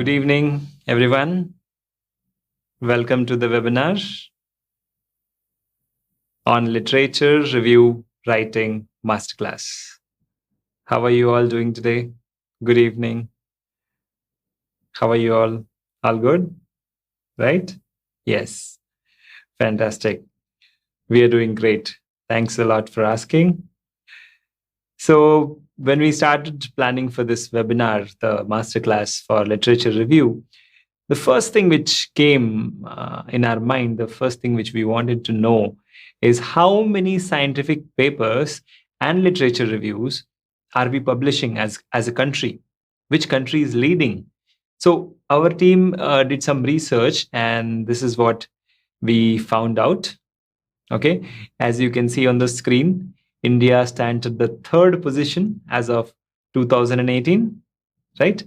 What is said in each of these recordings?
Good evening, everyone. Welcome to the webinar on Literature Review Writing Masterclass. How are you all doing today? Good evening. How are you all? All good? Right? Yes. Fantastic. We are doing great. Thanks a lot for asking. So, when we started planning for this webinar, the Masterclass for Literature Review, the first thing which came in our mind, the first thing which we wanted to know is how many scientific papers and literature reviews are we publishing as a country? Which country is leading? So our team did some research, and this is what we found out. Okay, as you can see on the screen, India stands at the third position as of 2018, right?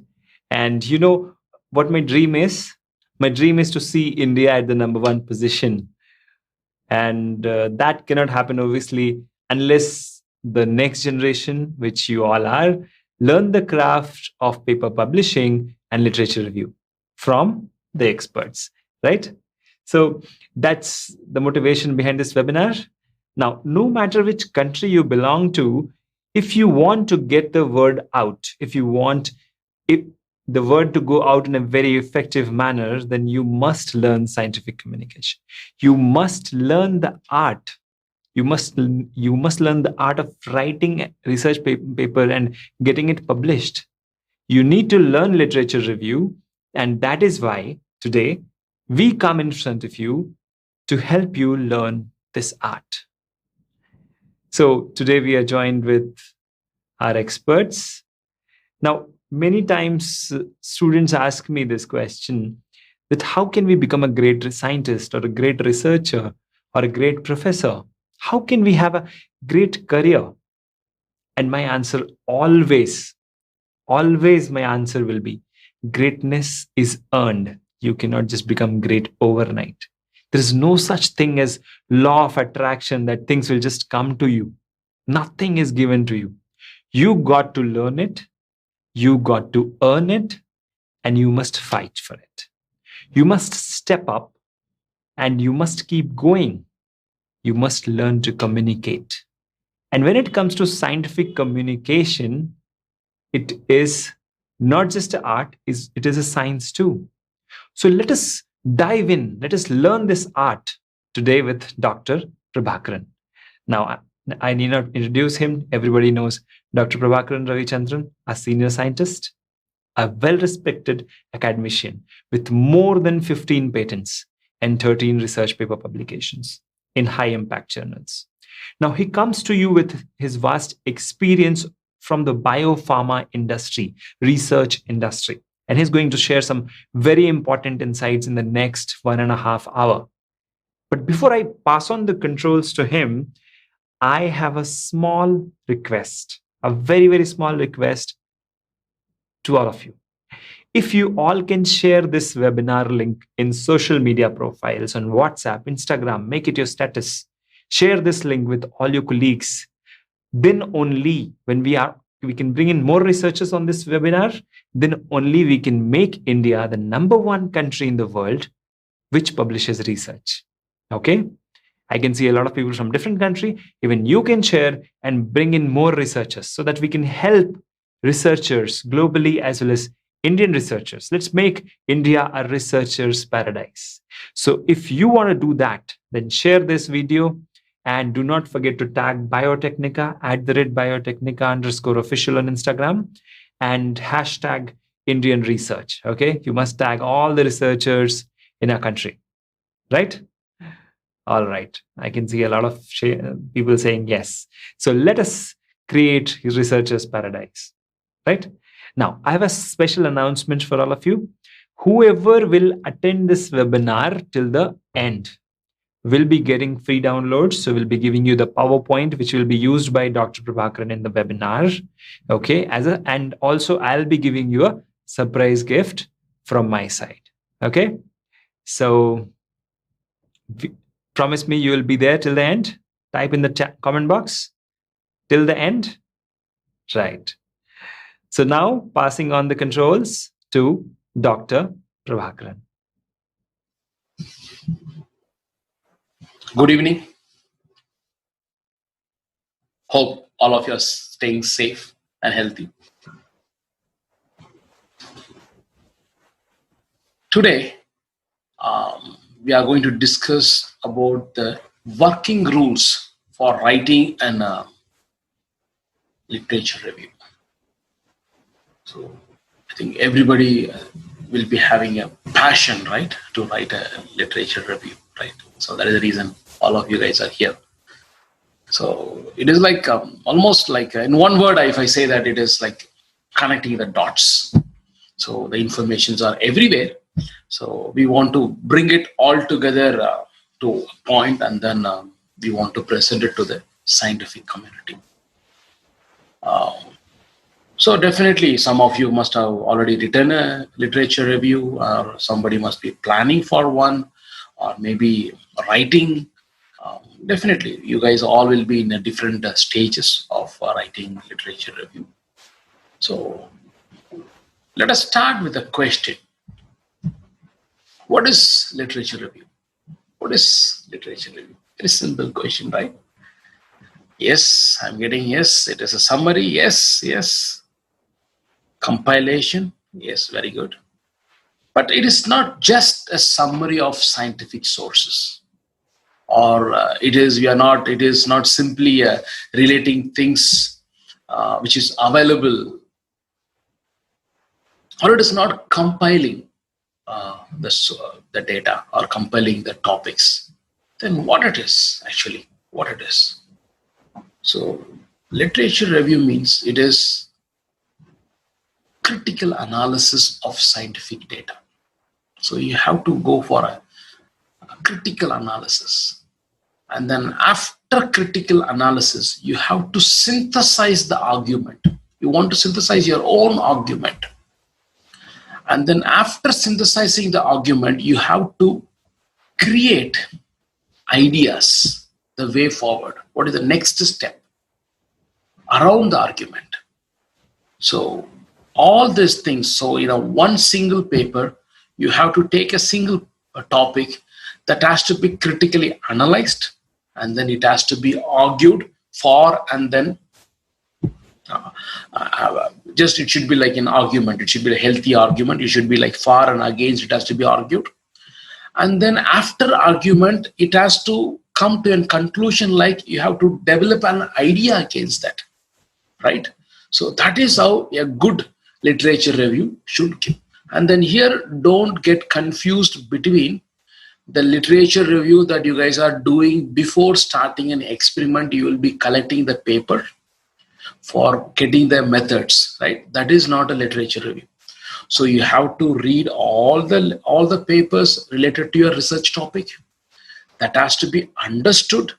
And you know what my dream is? My dream is to see India at the number one position. And that cannot happen, obviously, unless the next generation, which you all are, learn the craft of paper publishing and literature review from the experts, right? So that's the motivation behind this webinar. Now, no matter which country you belong to, if you want to get the word out, if you want the word to go out in a very effective manner, then you must learn scientific communication. You must learn the art. You must learn the art of writing research paper and getting it published. You need to learn literature review, and that is why today we come in front of you to help you learn this art. So today we are joined with our experts. Now, many times students ask me this question, that how can we become a great scientist or a great researcher or a great professor? How can we have a great career? And my answer always my answer will be, greatness is earned. You cannot just become great overnight. There is no such thing as law of attraction that things will just come to you. Nothing is given to you. You got to learn it. You got to earn it, and you must fight for it. You must step up, and you must keep going. You must learn to communicate. And when it comes to scientific communication, it is not just an art, it is a science too. So let us dive in. Let us learn this art today with Dr. Prabhakaran. Now, I need not introduce him. Everybody knows Dr. Prabhakaran Ravichandran, a senior scientist, a well-respected academician with more than 15 patents and 13 research paper publications in high-impact journals. Now, he comes to you with his vast experience from the biopharma industry, research industry, and he's going to share some very important insights in the next 1.5 hours. But before I pass on the controls to him, I have a small request, a very, very small request to all of you. If you all can share this webinar link in social media profiles on WhatsApp, Instagram, make it your status, share this link with all your colleagues, then only when we can bring in more researchers on this webinar, then only we can make India the number one country in the world which publishes research. Okay? I can see a lot of people from different countries. Even you can share and bring in more researchers so that we can help researchers globally as well as Indian researchers. Let's make India a researcher's paradise. So if you want to do that, then share this video and do not forget to tag Biotechnica @Biotechnica_official on Instagram and hashtag Indian research. Okay, you must tag all the researchers in our country, right? All right. I can see a lot of people saying yes. So let us create researchers' paradise, right? Now, I have a special announcement for all of you. Whoever will attend this webinar till the end will be getting free downloads. So we'll be giving you the PowerPoint, which will be used by Dr. Prabhakaran in the webinar. Okay. And also I'll be giving you a surprise gift from my side. Okay. So promise me you will be there till the end. Type in the comment box. Till the end. Right. So now passing on the controls to Dr. Prabhakaran. Good evening. Hope all of you are staying safe and healthy. Today, we are going to discuss about the working rules for writing and literature review. So, I think everybody will be having a passion, right, to write a literature review, right? So that is the reason all of you guys are here. So it is like almost like in one word, if I say that, it is like connecting the dots. So the informations are everywhere. So we want to bring it all together to a point, and then we want to present it to the scientific community. So definitely some of you must have already written a literature review, or somebody must be planning for one, or maybe writing. Definitely, you guys all will be in a different stages of writing literature review. So let us start with a question. What is literature review? What is literature review? Very simple question, right? Yes, I'm getting yes. It is a summary. Yes. Compilation. Yes, very good. But it is not just a summary of scientific sources. Or it is not simply relating things which is available, or it is not compiling the data or compiling the topics. Then what it is actually? What it is? So literature review means it is critical analysis of scientific data. So you have to go for a critical analysis. And then after critical analysis, you have to synthesize the argument. You want to synthesize your own argument. And then after synthesizing the argument, you have to create ideas, the way forward. What is the next step around the argument? So all these things, so one single paper, you have to take a single topic that has to be critically analyzed, and then it has to be argued for, and then it should be like an argument. It should be a healthy argument. It should be like for and against. It has to be argued. And then after argument, it has to come to a conclusion, like you have to develop an idea against that, right? So that is how a good literature review should give. And then here, don't get confused between the literature review that you guys are doing before starting an experiment. You will be collecting the paper for getting the methods, right? That is not a literature review. So you have to read all the papers related to your research topic. That has to be understood,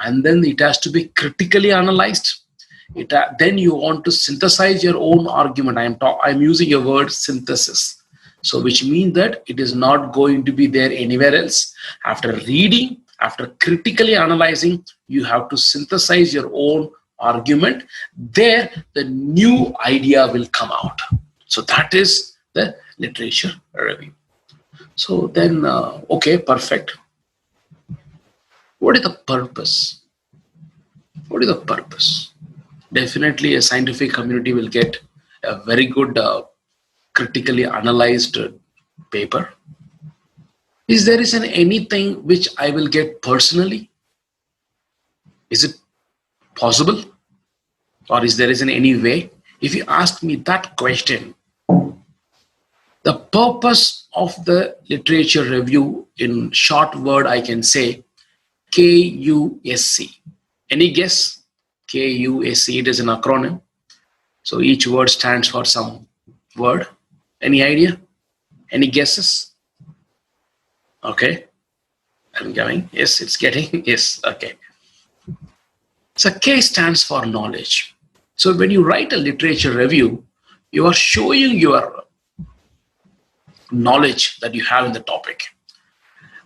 and then it has to be critically analyzed. Then you want to synthesize your own argument. I'm using a word synthesis. So which means that it is not going to be there anywhere else. After reading, after critically analyzing, you have to synthesize your own argument. There, the new idea will come out. So that is the literature review. So then, okay, perfect. What is the purpose? What is the purpose? Definitely a scientific community will get a very good critically analyzed paper. Is there anything which I will get personally? Is it possible? Or is there any way? If you ask me that question, the purpose of the literature review, in short word, I can say KUSC. Any guess? KUSC, it is an acronym. So each word stands for some word. Any idea? Any guesses? Okay. I'm going. Yes, it's getting. Yes. Okay. So K stands for knowledge. So when you write a literature review, you are showing your knowledge that you have in the topic.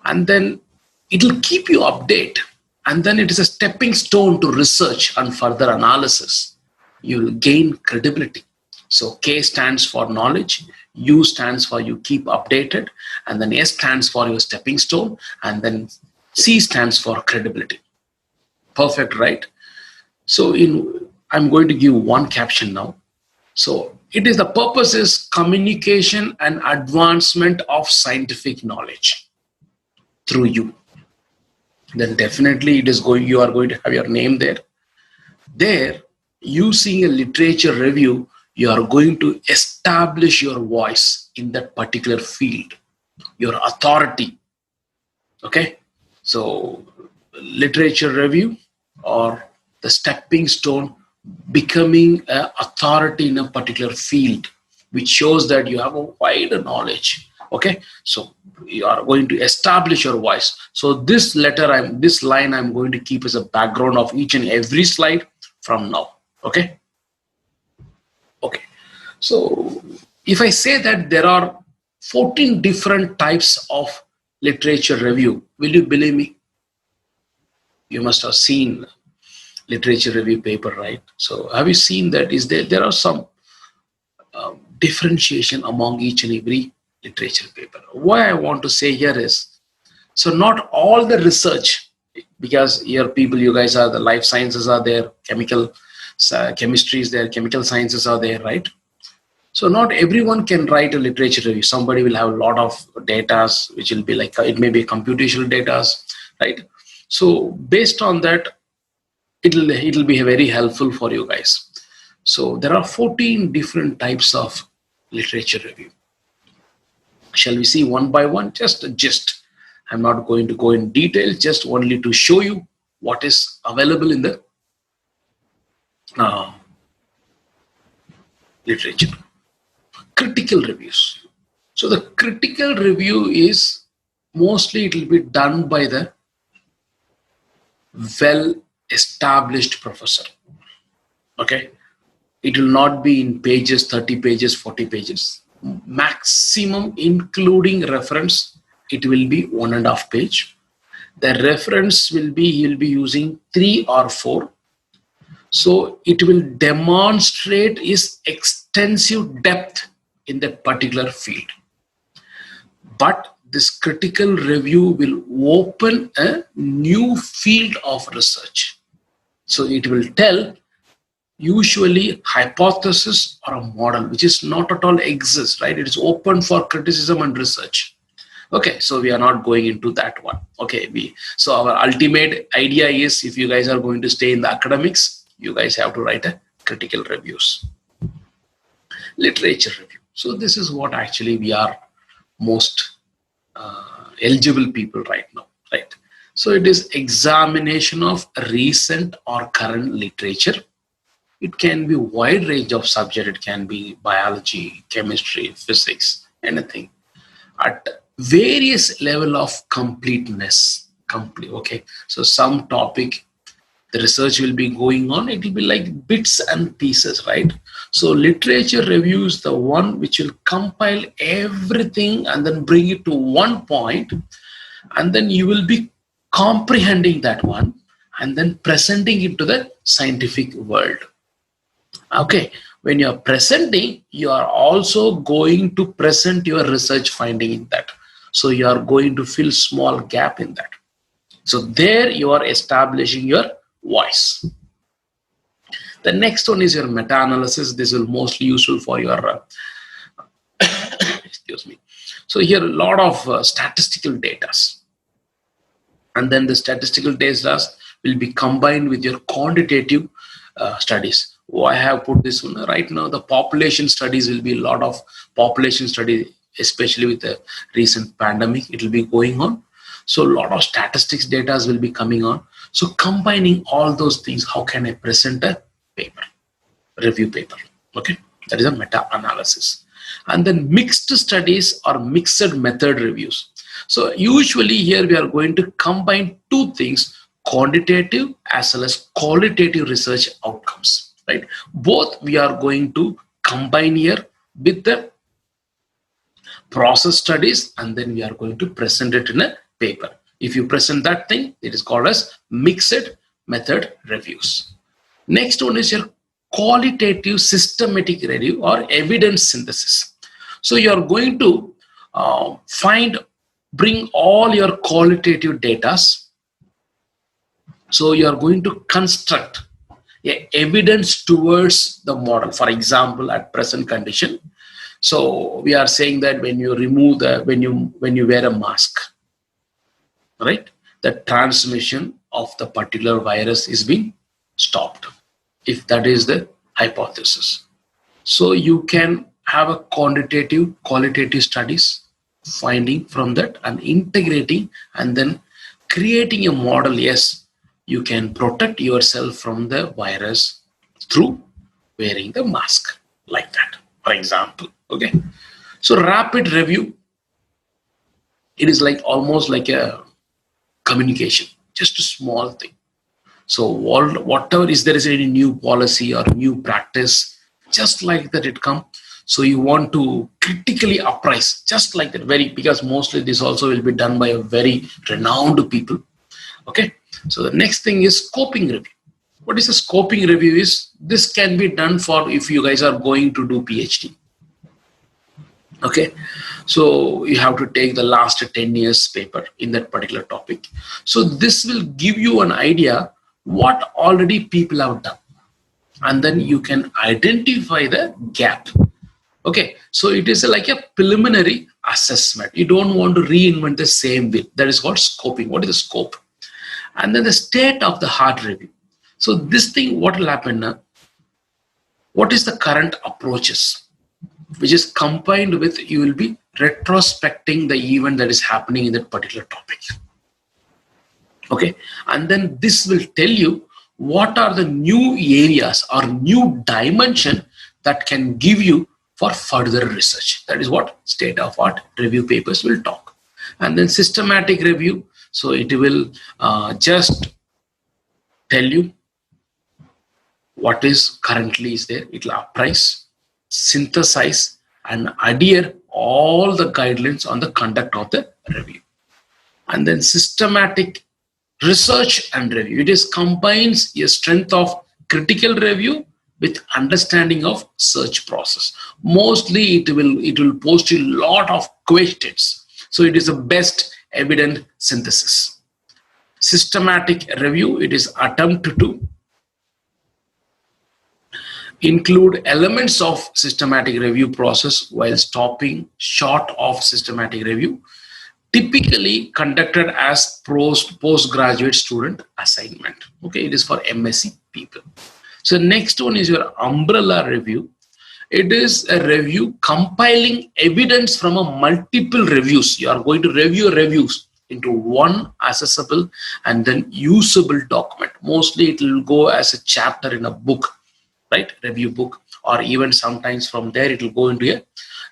And then it will keep you updated. And then it is a stepping stone to research and further analysis. You will gain credibility. So K stands for knowledge, U stands for you keep updated, and then S stands for your stepping stone, and then C stands for credibility. Perfect, right? So I'm going to give one caption now. So it is the purpose is communication and advancement of scientific knowledge through you. Then definitely you are going to have your name there. There, using a literature review, you are going to establish your voice in that particular field, your authority. Okay, so literature review or the stepping stone, becoming an authority in a particular field, which shows that you have a wider knowledge. Okay, so you are going to establish your voice. So this line I'm going to keep as a background of each and every slide from now. Okay. So if I say that there are 14 different types of literature review, will you believe me? You must have seen literature review paper, right? So have you seen that? There are some differentiation among each and every literature paper. Why I want to say here is, so not all the research, because here you guys are the life sciences are there, chemistry is there, chemical sciences are there, right? So not everyone can write a literature review. Somebody will have a lot of data, which will be like, it may be computational data, right? So based on that, it'll be very helpful for you guys. So there are 14 different types of literature review. Shall we see one by one? Just a gist. I'm not going to go in detail, just only to show you what is available in the literature. Critical reviews. So the critical review is mostly it will be done by the well-established professor. Okay, it will not be in pages, 30 pages, 40 pages. Maximum, including reference, it will be 1.5 page. The reference will be, he'll be using 3 or 4. So it will demonstrate his extensive depth in that particular field. But this critical review will open a new field of research. So it will tell usually hypothesis or a model, which is not at all exists, right? It is open for criticism and research. Okay, so we are not going into that one. Okay, so our ultimate idea is, if you guys are going to stay in the academics, you guys have to write a critical reviews. Literature review. So this is what actually we are most eligible people right now, right? So it is examination of recent or current literature. It can be a wide range of subject. It can be biology, chemistry, physics, anything at various level of completeness. Okay, so some topic the research will be going on, it will be like bits and pieces, right? So literature review is the one which will compile everything and then bring it to one point, and then you will be comprehending that one and then presenting it to the scientific world. Okay, when you are presenting, you are also going to present your research finding in that. So you are going to fill small gap in that. So there you are establishing your voice. The next one is your meta-analysis. This will mostly useful for your excuse me. So here a lot of statistical data, and then the statistical data will be combined with your quantitative studies. I have put this one right now. The population studies will be a lot of population study, especially with the recent pandemic. It will be going on. So a lot of statistics data will be coming on. So combining all those things, how can I present a paper, review paper? Okay, that is a meta-analysis. And then mixed studies or mixed method reviews. So usually here we are going to combine two things, quantitative as well as qualitative research outcomes, right? Both we are going to combine here with the process studies, and then we are going to present it in a paper. If you present that thing, it is called as mixed method reviews. Next one is your qualitative systematic review or evidence synthesis. So you are going to bring all your qualitative data. So you are going to construct evidence towards the model. For example, at present condition, so we are saying that when you remove when you wear a mask, right, the transmission of the particular virus is being stopped, if that is the hypothesis. So you can have a qualitative studies finding from that and integrating and then creating a model. Yes, you can protect yourself from the virus through wearing the mask, like that, for example. Okay, so rapid review, it is like almost like a communication, just a small thing. So whatever is there is any new policy or new practice, just like that it come. So you want to critically apprise, just like that, because mostly this also will be done by a very renowned people. Okay, so the next thing is scoping review. What is a scoping review is, this can be done for if you guys are going to do PhD. Okay, so you have to take the last 10 years paper in that particular topic. So this will give you an idea what already people have done, and then you can identify the gap. Okay, so it is like a preliminary assessment. You don't want to reinvent the same wheel. That is called scoping. What is the scope? And then the state of the art review. So this thing, what will happen now? What is the current approaches, which is combined with, you will be retrospecting the event that is happening in that particular topic. Okay, and then this will tell you what are the new areas or new dimension that can give you for further research. That is what state of art review papers will talk. And then systematic review, so it will just tell you what is currently is there. It will apprise, synthesize, and adhere all the guidelines on the conduct of the review. And then systematic research and review, it is combines a strength of critical review with understanding of search process. Mostly it will post you a lot of questions. So it is the best evidence synthesis. Systematic review, it is attempt to include elements of systematic review process while stopping short of systematic review, typically conducted as postgraduate student assignment. Okay, it is for MSc people. So next one is your umbrella review. It is a review compiling evidence from a multiple reviews. You are going to review reviews into one accessible and then usable document. Mostly it will go as a chapter in a book, right? Review book, or even sometimes from there it will go into a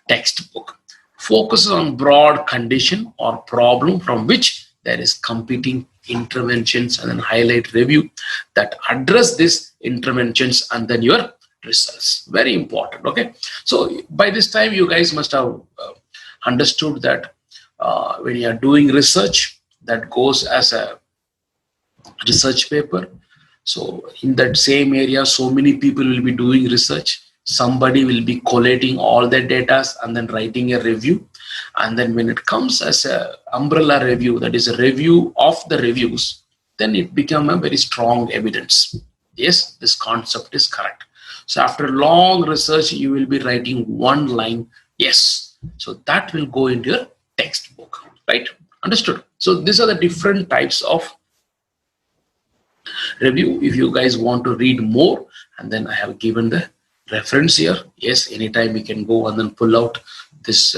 textbook. Focuses on broad condition or problem from which there is competing interventions, and then highlight review that address these interventions and then your results. Very important. Okay, so by this time you guys must have understood that when you are doing research, that goes as a research paper. So in that same area, so many people will be doing research. Somebody will be collating all the data and then writing a review. And then when it comes as a umbrella review, that is a review of the reviews, then it becomes a very strong evidence. Yes, this concept is correct. So after long research, you will be writing one line. Yes. So that will go into your textbook, right? Understood? So these are the different types of review. If you guys want to read more, and then I have given the reference here. Yes, anytime you can go and then pull out this.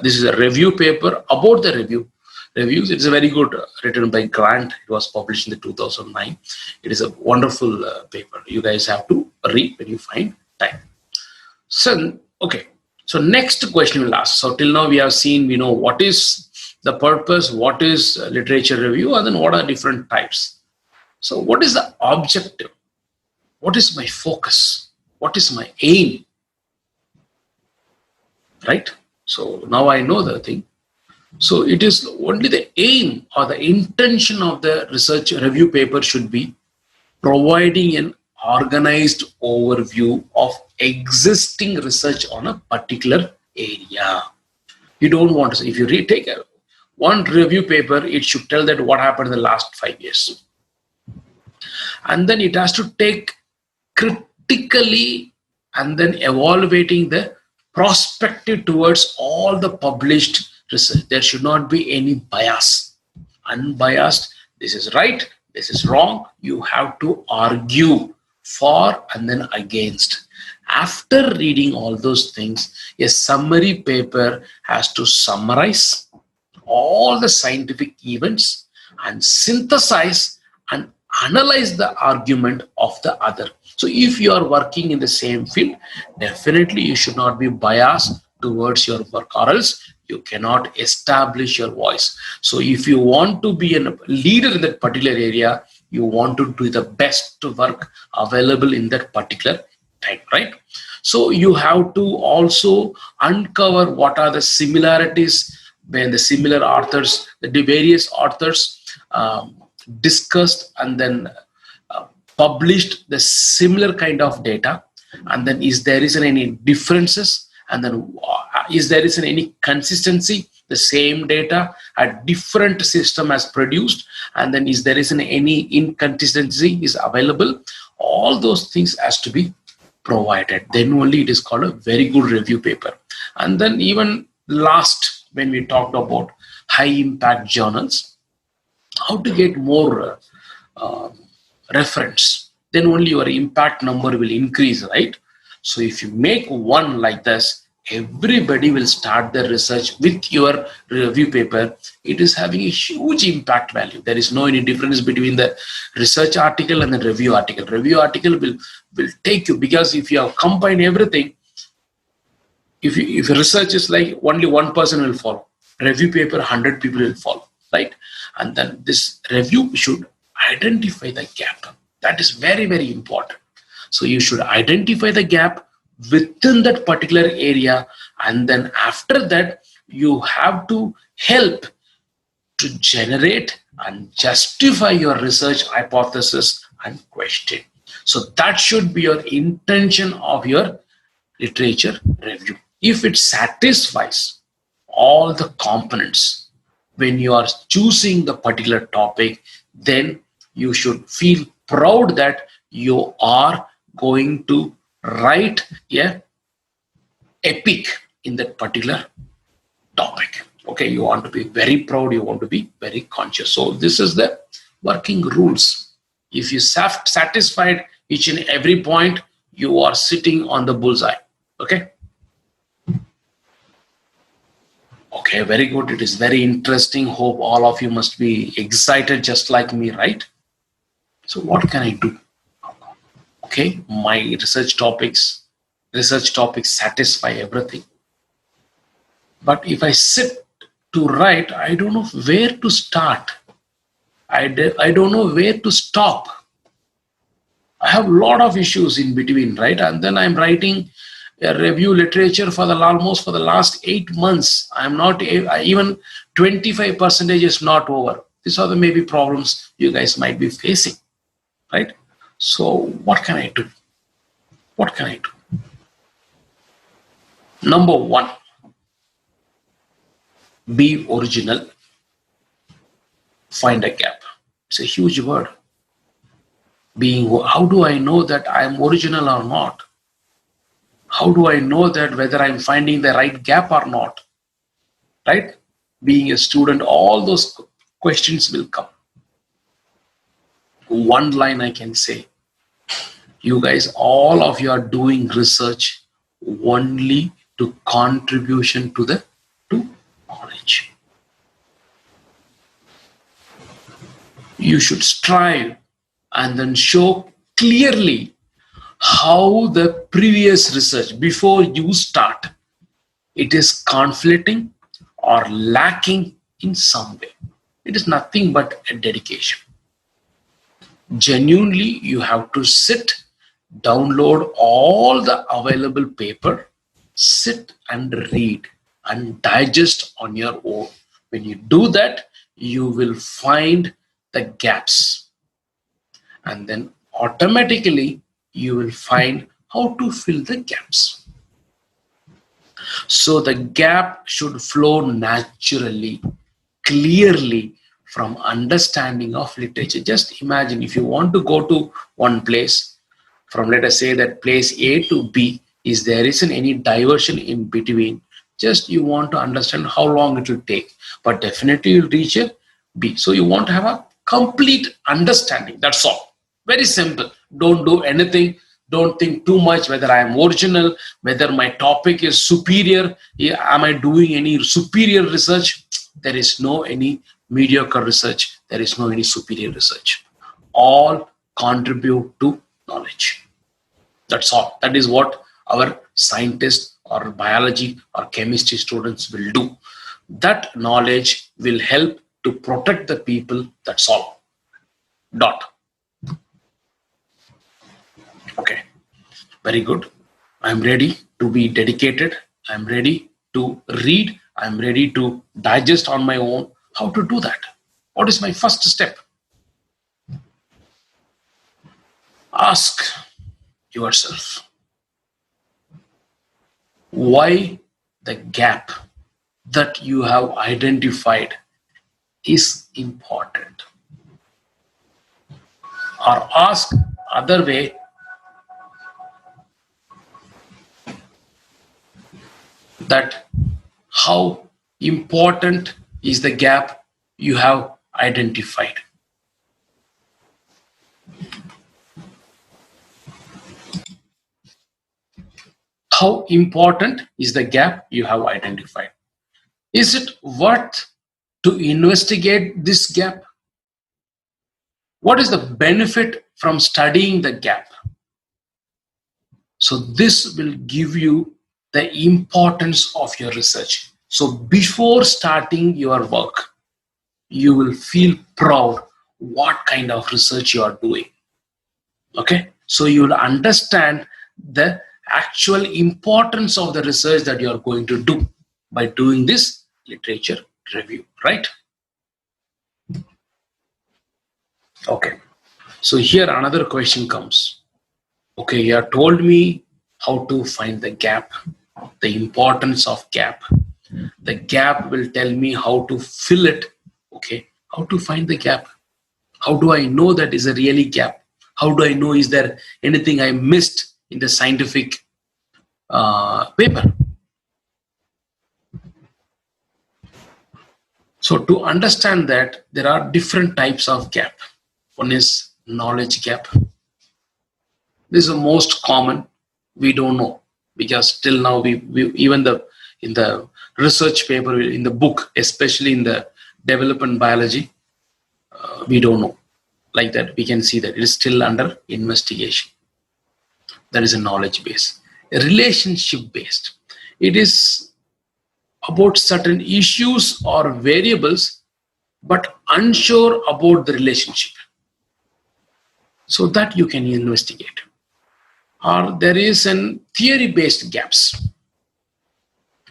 This is a review paper about the reviews. It's a very good, written by Grant. It was published in the 2009. It is a wonderful paper. You guys have to read when you find time. So, okay. So next question we'll ask. So till now we have seen, we know what is the purpose, what is literature review, and then what are different types. So what is the objective? What is my focus? What is my aim? Right? So now I know the thing. So it is only the aim or the intention of the research review paper should be providing an organized overview of existing research on a particular area. You don't want to say, if you retake one review paper, it should tell that what happened in the last 5 years. And then it has to take critically and then evaluating the prospective towards all the published research. There should not be any bias. Unbiased, this is right, this is wrong. You have to argue for and then against. After reading all those things, a summary paper has to summarize all the scientific events and synthesize and analyze the argument of the other. So if you are working in the same field, definitely you should not be biased towards your work, or else you cannot establish your voice. So if you want to be a leader in that particular area, you want to do the best work available in that particular time, right? So you have to also uncover what are the similarities when the similar authors, the various authors discussed and then published the similar kind of data, and then is there isn't any differences, and then is there isn't any consistency, the same data a different system has produced, and then is there isn't any inconsistency is available. All those things has to be provided, then only it is called a very good review paper. And then even last, when we talked about high impact journals, how to get more reference, then only your impact number will increase, right? So if you make one like this, everybody will start their research with your review paper. It is having a huge impact value. There is no any difference between the research article and the review article. Review article will take you, because if you have combined everything, if research is like only one person will follow, review paper 100 people will follow, right? And then this review should identify the gap. That is very, very important. So you should identify the gap within that particular area, and then after that you have to help to generate and justify your research hypothesis and question. So that should be your intention of your literature review. If it satisfies all the components when you are choosing the particular topic, then you should feel proud that you are going to write a epic in that particular topic. Okay, you want to be very proud, you want to be very conscious. So this is the working rules. If you satisfied each and every point, you are sitting on the bullseye. Okay. Okay, very good. It is very interesting. Hope all of you must be excited just like me, right? So what can I do? Okay, my research topics satisfy everything. But if I sit to write, I don't know where to start. I don't know where to stop. I have a lot of issues in between, right? And then I'm writing a review literature for almost for the last 8 months. I'm not even 25% is not over. These are the maybe problems you guys might be facing, right? So what can I do? What can I do? Number one, be original. Find a gap. It's a huge word. How do I know that I'm original or not? How do I know that whether I'm finding the right gap or not? Right? Being a student, all those questions will come. One line I can say, you guys, all of you are doing research only to contribution to knowledge. You should strive and then show clearly how the previous research before you start, it is conflicting or lacking in some way. It is nothing but a dedication. Genuinely, you have to sit, download all the available paper, sit and read and digest on your own. When you do that, you will find the gaps. And then automatically you will find how to fill the gaps. So the gap should flow naturally, clearly from understanding of literature. Just imagine if you want to go to one place, from let us say that place A to B, is there isn't any diversion in between. Just you want to understand how long it will take, but definitely you'll reach a B. So you want to have a complete understanding. That's all. Very simple. Don't do anything. Don't think too much whether I am original, whether my topic is superior. Am I doing any superior research? There is no any mediocre research. There is no any superior research. All contribute to knowledge. That's all. That is what our scientists or biology or chemistry students will do. That knowledge will help to protect the people. That's all. Dot. Okay. Very good. I'm ready to be dedicated. I'm ready to read. I'm ready to digest on my own. How to do that? What is my first step? Ask yourself why the gap that you have identified is important. Or ask other way, that how important is the gap you have identified. How important is the gap you have identified? Is it worth to investigate this gap? What is the benefit from studying the gap? So this will give you the importance of your research. So before starting your work, you will feel proud what kind of research you are doing. Okay, so you will understand the actual importance of the research that you are going to do by doing this literature review, right? Okay, so here another question comes. Okay, you have told me how to find the gap, the importance of gap. The gap will tell me how to fill it. Okay, how to find the gap? How do I know that is a really gap? How do I know is there anything I missed in the scientific paper? So to understand that, there are different types of gap. One is knowledge gap. This is the most common. We don't know, because till now we even in the research paper, in the book, especially in the development biology, we don't know. Like that, we can see that it is still under investigation. That is a knowledge base. A relationship based. It is about certain issues or variables, but unsure about the relationship. So that you can investigate. Or there is an theory-based gaps.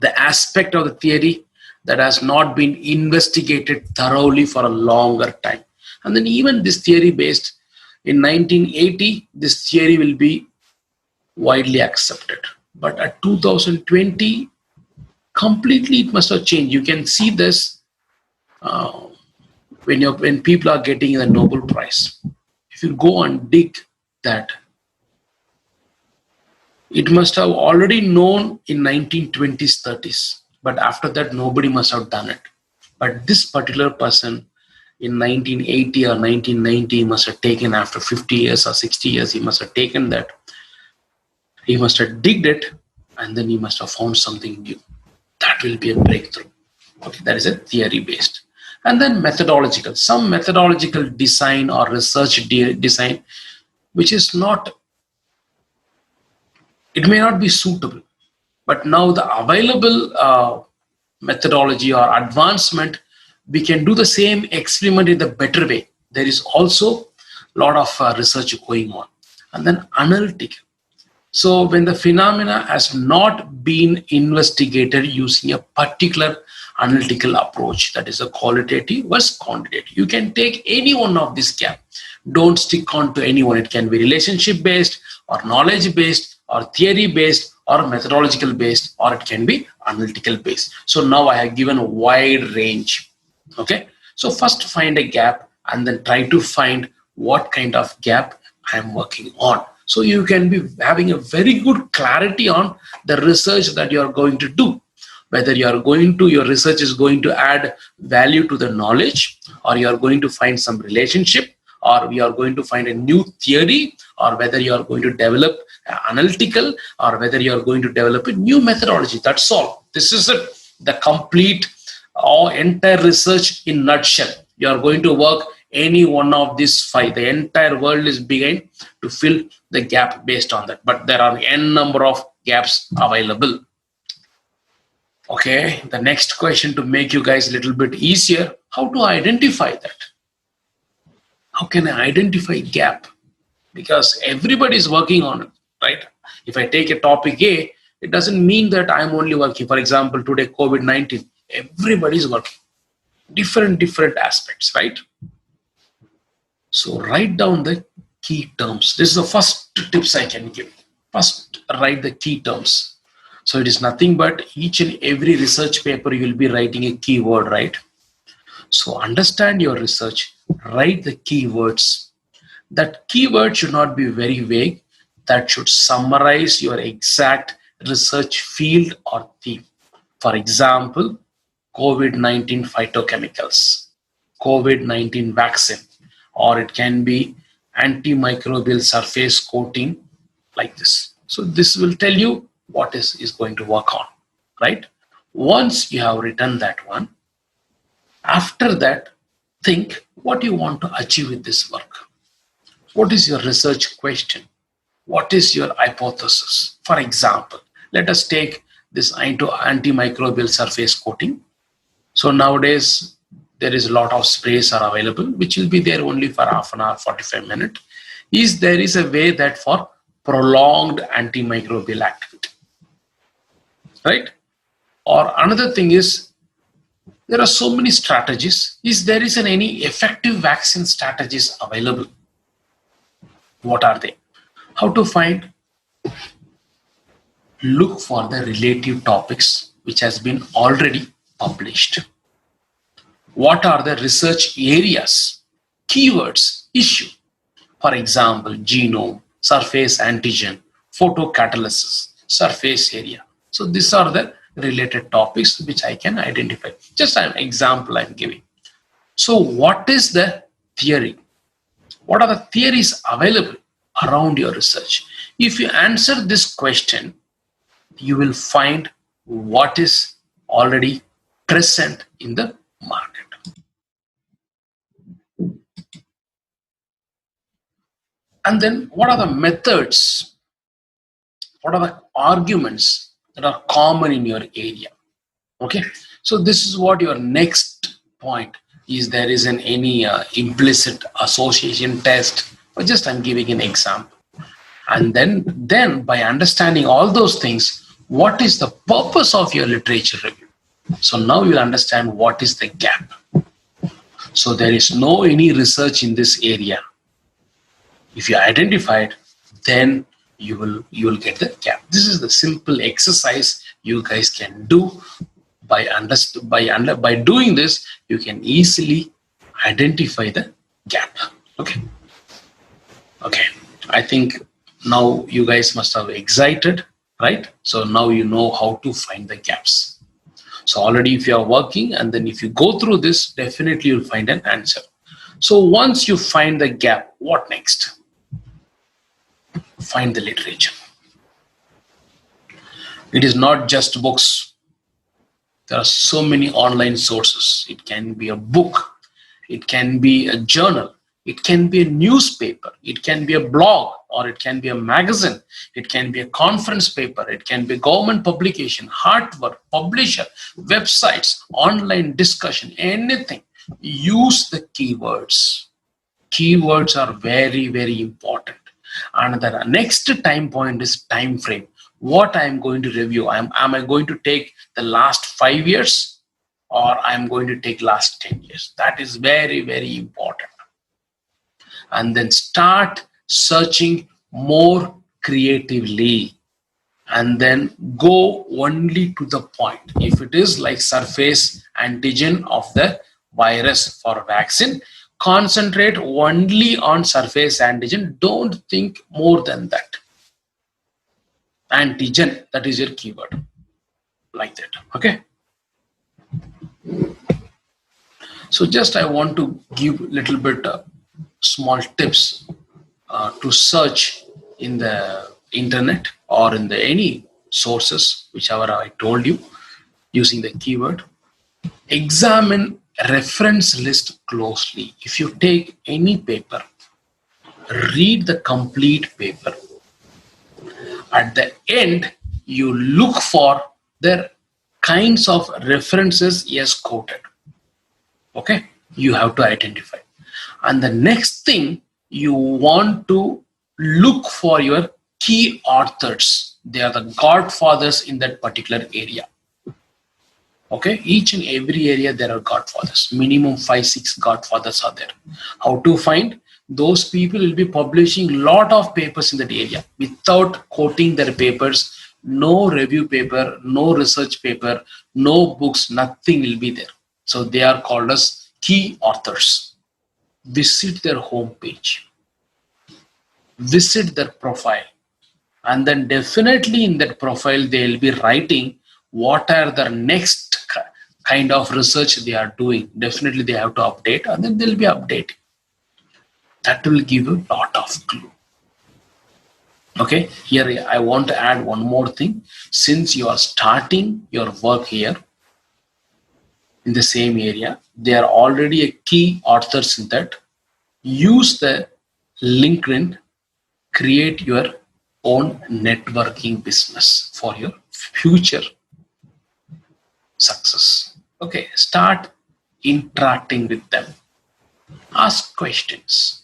The aspect of the theory that has not been investigated thoroughly for a longer time. And then even this theory-based, in 1980, this theory will be widely accepted. But at 2020, completely it must have changed. You can see this when people are getting the Nobel Prize. If you go and dig that, it must have already known in 1920s, 30s. But after that, nobody must have done it. But this particular person in 1980 or 1990 must have taken, after 50 years or 60 years, he must have taken that. He must have digged it, and then he must have found something new. That will be a breakthrough. Okay, that is a theory-based. And then methodological. Some methodological design or research design, which is not, it may not be suitable. But now the available methodology or advancement, we can do the same experiment in the better way. There is also a lot of research going on. And then analytical. So when the phenomena has not been investigated using a particular analytical approach, that is a qualitative versus quantitative. You can take any one of this gap. Don't stick on to any one. It can be relationship based, or knowledge based, or theory based, or methodological based, or it can be analytical based. So now I have given a wide range. Okay, so first find a gap and then try to find what kind of gap I am working on. So you can be having a very good clarity on the research that you are going to do. Whether your research is going to add value to the knowledge, or you are going to find some relationship, or we are going to find a new theory, or whether you are going to develop analytical, or whether you are going to develop a new methodology. That's all. This is the complete or entire research in nutshell. You are going to work any one of these five. The entire world is beginning to fill the gap based on that. But there are n number of gaps available. Okay, the next question to make you guys a little bit easier, how to identify that? How can I identify gap? Because everybody is working on it, right? If I take a topic A, it doesn't mean that I'm only working. For example, today, COVID-19, everybody is working. Different aspects, right? So write down the key terms. This is the first tips I can give. First, write the key terms. So it is nothing but each and every research paper you will be writing a keyword, right? So understand your research, write the keywords. That keyword should not be very vague. That should summarize your exact research field or theme. For example, COVID-19 phytochemicals, COVID-19 vaccine, or it can be antimicrobial surface coating, like this. So this will tell you what is going to work on, right? Once you have written that one, after that, think what you want to achieve with this work. What is your research question? What is your hypothesis? For example, let us take this antimicrobial surface coating. So nowadays, there is a lot of sprays are available, which will be there only for half an hour, 45 minutes. There is a way that for prolonged antimicrobial activity, right? Or another thing is, there are so many strategies. There isn't any effective vaccine strategies available? What are they? How to find? Look for the relative topics which has been already published. What are the research areas, keywords, issue? For example, genome, surface antigen, photocatalysis, surface area. So these are the related topics which I can identify. Just an example I'm giving. So what is the theory? What are the theories available around your research? If you answer this question, you will find what is already present in the market. And then what are the methods? What are the arguments that are common in your area? Okay, so this is what your next point is. There isn't any implicit association test, but just I'm giving an example. And then by understanding all those things, what is the purpose of your literature review? So now you'll understand what is the gap. So there is no any research in this area. If you identify it, then you will get the gap. This is the simple exercise you guys can do. By doing this, you can easily identify the gap. Okay. I think now you guys must have excited, right? So now you know how to find the gaps. So already if you are working, and then if you go through this, definitely you'll find an answer. So once you find the gap, what next? Find the literature. It is not just books. There are so many online sources. It can be a book. It can be a journal. It can be a newspaper. It can be a blog, or it can be a magazine. It can be a conference paper. It can be government publication, artwork, publisher, websites, online discussion, anything. Use the keywords. Keywords are very, very important. And the next time point is time frame. What I am going to review? Am I going to take the last 5 years, or I am going to take last 10 years? That is very, very important. And then start searching more creatively, and then go only to the point. If it is like surface antigen of the virus for vaccine, concentrate only on surface antigen. Don't think more than that. Antigen, that is your keyword, like that. Okay. So just I want to give a little bit small tips to search in the internet or in the any sources, whichever I told you, using the keyword. Examine reference list closely. If you take any paper, read the complete paper. At the end, you look for the kinds of references yes quoted. Okay, you have to identify. And the next thing, you want to look for your key authors. They are the godfathers in that particular area. Okay, each and every area there are godfathers. Minimum 5-6 godfathers are there. How to find? Those people will be publishing a lot of papers in that area. Without quoting their papers, no review paper, no research paper, no books, nothing will be there. So they are called as key authors. Visit their homepage, visit their profile, and then definitely in that profile they will be writing what are the next kind of research they are doing. Definitely they have to update, and then they'll be updating. That will give you a lot of clue. Okay, here I want to add one more thing. Since you are starting your work here in the same area, there are already a key authors in that. Use the LinkedIn, create your own networking business for your future success. Okay, start interacting with them. Ask questions.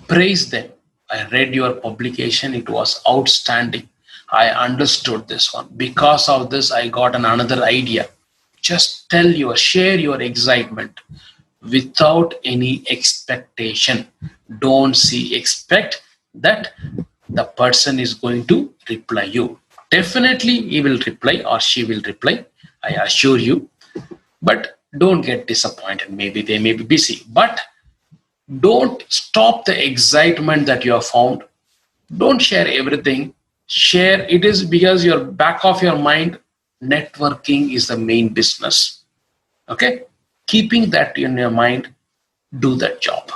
Praise them. I read your publication. It was outstanding. I understood this one. Because of this, I got another idea. Just share your excitement without any expectation. Don't expect that the person is going to reply you. Definitely he will reply or she will reply, I assure you. But don't get disappointed. Maybe they may be busy. But don't stop the excitement that you have found. Don't share everything. Share it is because your back of your mind, networking is the main business. Okay, keeping that in your mind, do that job.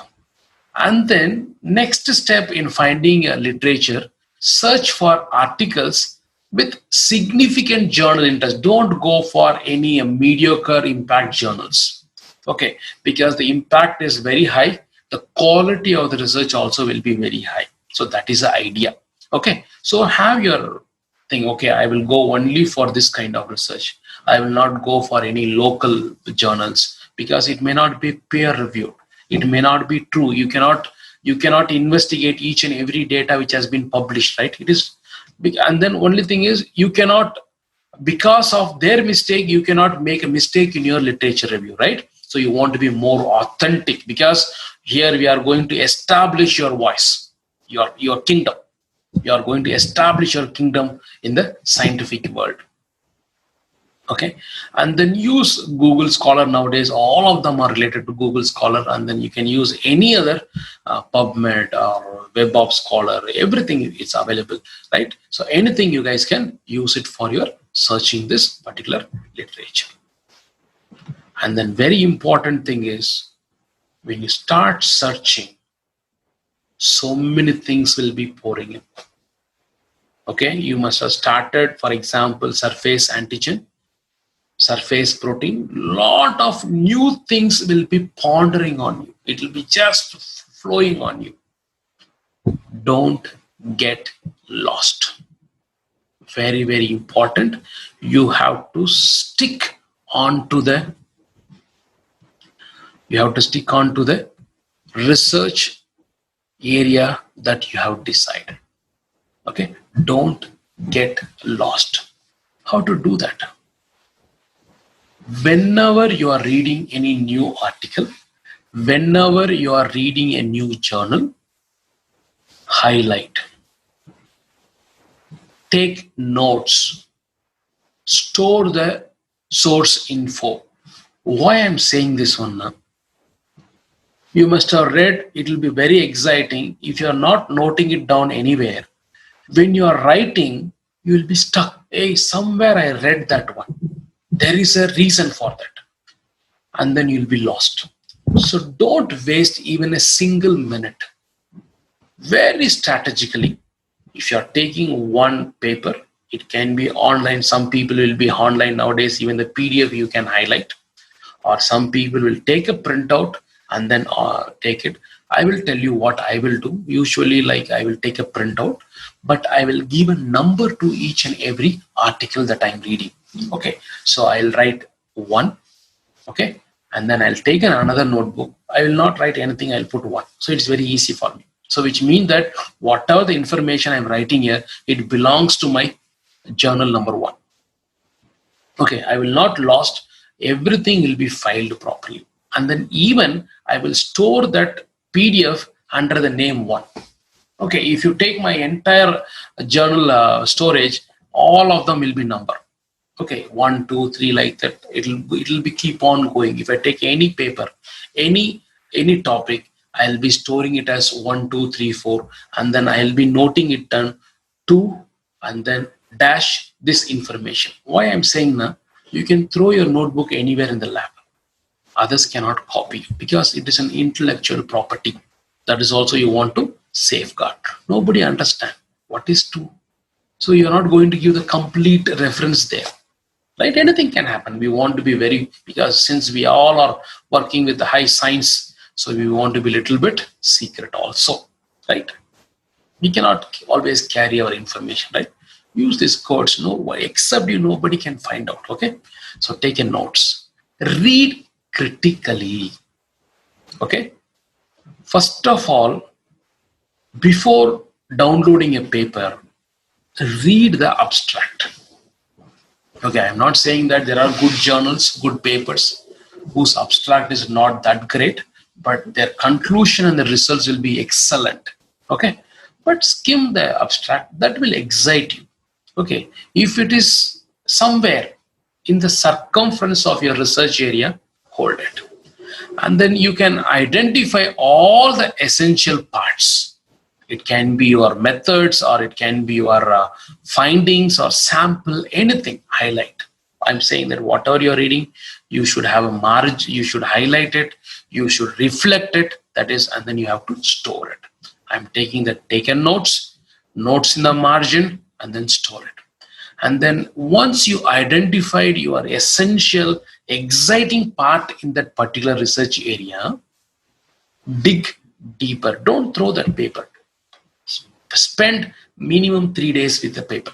And then next step in finding a literature, search for articles with significant journal interest. Don't go for any mediocre impact journals. Okay, because the impact is very high. The quality of the research also will be very high. So that is the idea. Okay, so have your thing. Okay, I will go only for this kind of research. I will not go for any local journals because it may not be peer reviewed. It may not be true. You cannot investigate each and every data which has been published, right? It is, and then only thing is you cannot, because of their mistake, you cannot make a mistake in your literature review, right? So you want to be more authentic because here we are going to establish your voice, your kingdom. You are going to establish your kingdom in the scientific world. Okay, and then use Google Scholar. Nowadays all of them are related to Google Scholar, and then you can use any other PubMed or Web of Scholar. Everything is available, right? So anything you guys can use it for your searching this particular literature. And then very important thing is when you start searching, so many things will be pouring in. Okay, you must have started, for example, surface antigen, surface protein. Lot of new things will be pondering on you. It will be just flowing on you. Don't get lost. Very, very important. You have to stick on to the research area that you have decided. Okay, don't get lost. How to do that? Whenever you are reading any new article, whenever you are reading a new journal, highlight. take notes, store the source info. Why I'm saying this one now? You must have read, it will be very exciting. If you are not noting it down anywhere, when you are writing, you will be stuck. Hey, somewhere I read that one. There is a reason for that. And then you'll be lost. So don't waste even a single minute. Very strategically, if you are taking one paper, it can be online. Some people will be online nowadays. Even the PDF you can highlight. Or some people will take a printout and then take it. I will tell you what I will do. Usually, like, I will take a printout, but I will give a number to each and every article that I'm reading. Okay, so I'll write 1. Okay, and then I'll take another notebook. I will not write anything. I'll put 1. So it's very easy for me. So which means that whatever the information I'm writing here, it belongs to my journal number 1. Okay, I will not lost. Everything will be filed properly. And then even I will store that PDF under the name 1. Okay, if you take my entire journal storage, all of them will be numbered. Okay, 1, 2, 3, like that. It'll be keep on going. If I take any paper, any topic, I'll be storing it as 1, 2, 3, 4, and then I'll be noting it down 2, and then dash this information. Why I'm saying now, you can throw your notebook anywhere in the lab. Others cannot copy because it is an intellectual property. That is also you want to safeguard. Nobody understand what is true. So you're not going to give the complete reference there. Right? Anything can happen. We want to be because since we all are working with the high science, so we want to be a little bit secret also. Right? We cannot always carry our information, right? Use these codes, except you, nobody can find out. Okay, so take a notes. Read critically. Okay, first of all, before downloading a paper, read the abstract. Okay, I'm not saying that there are good journals, good papers whose abstract is not that great, but their conclusion and the results will be excellent. Okay, but skim the abstract, that will excite you. Okay, if it is somewhere in the circumference of your research area, hold it. And then you can identify all the essential parts. It can be your methods, or it can be your findings or sample, anything, highlight. I'm saying that whatever you're reading, you should have a margin, you should highlight it, you should reflect it, that is, and then you have to store it. I'm taking the taken notes in the margin, and then store it. And then once you identified your essential, exciting part in that particular research area, dig deeper. Don't throw that paper. Spend minimum 3 days with the paper.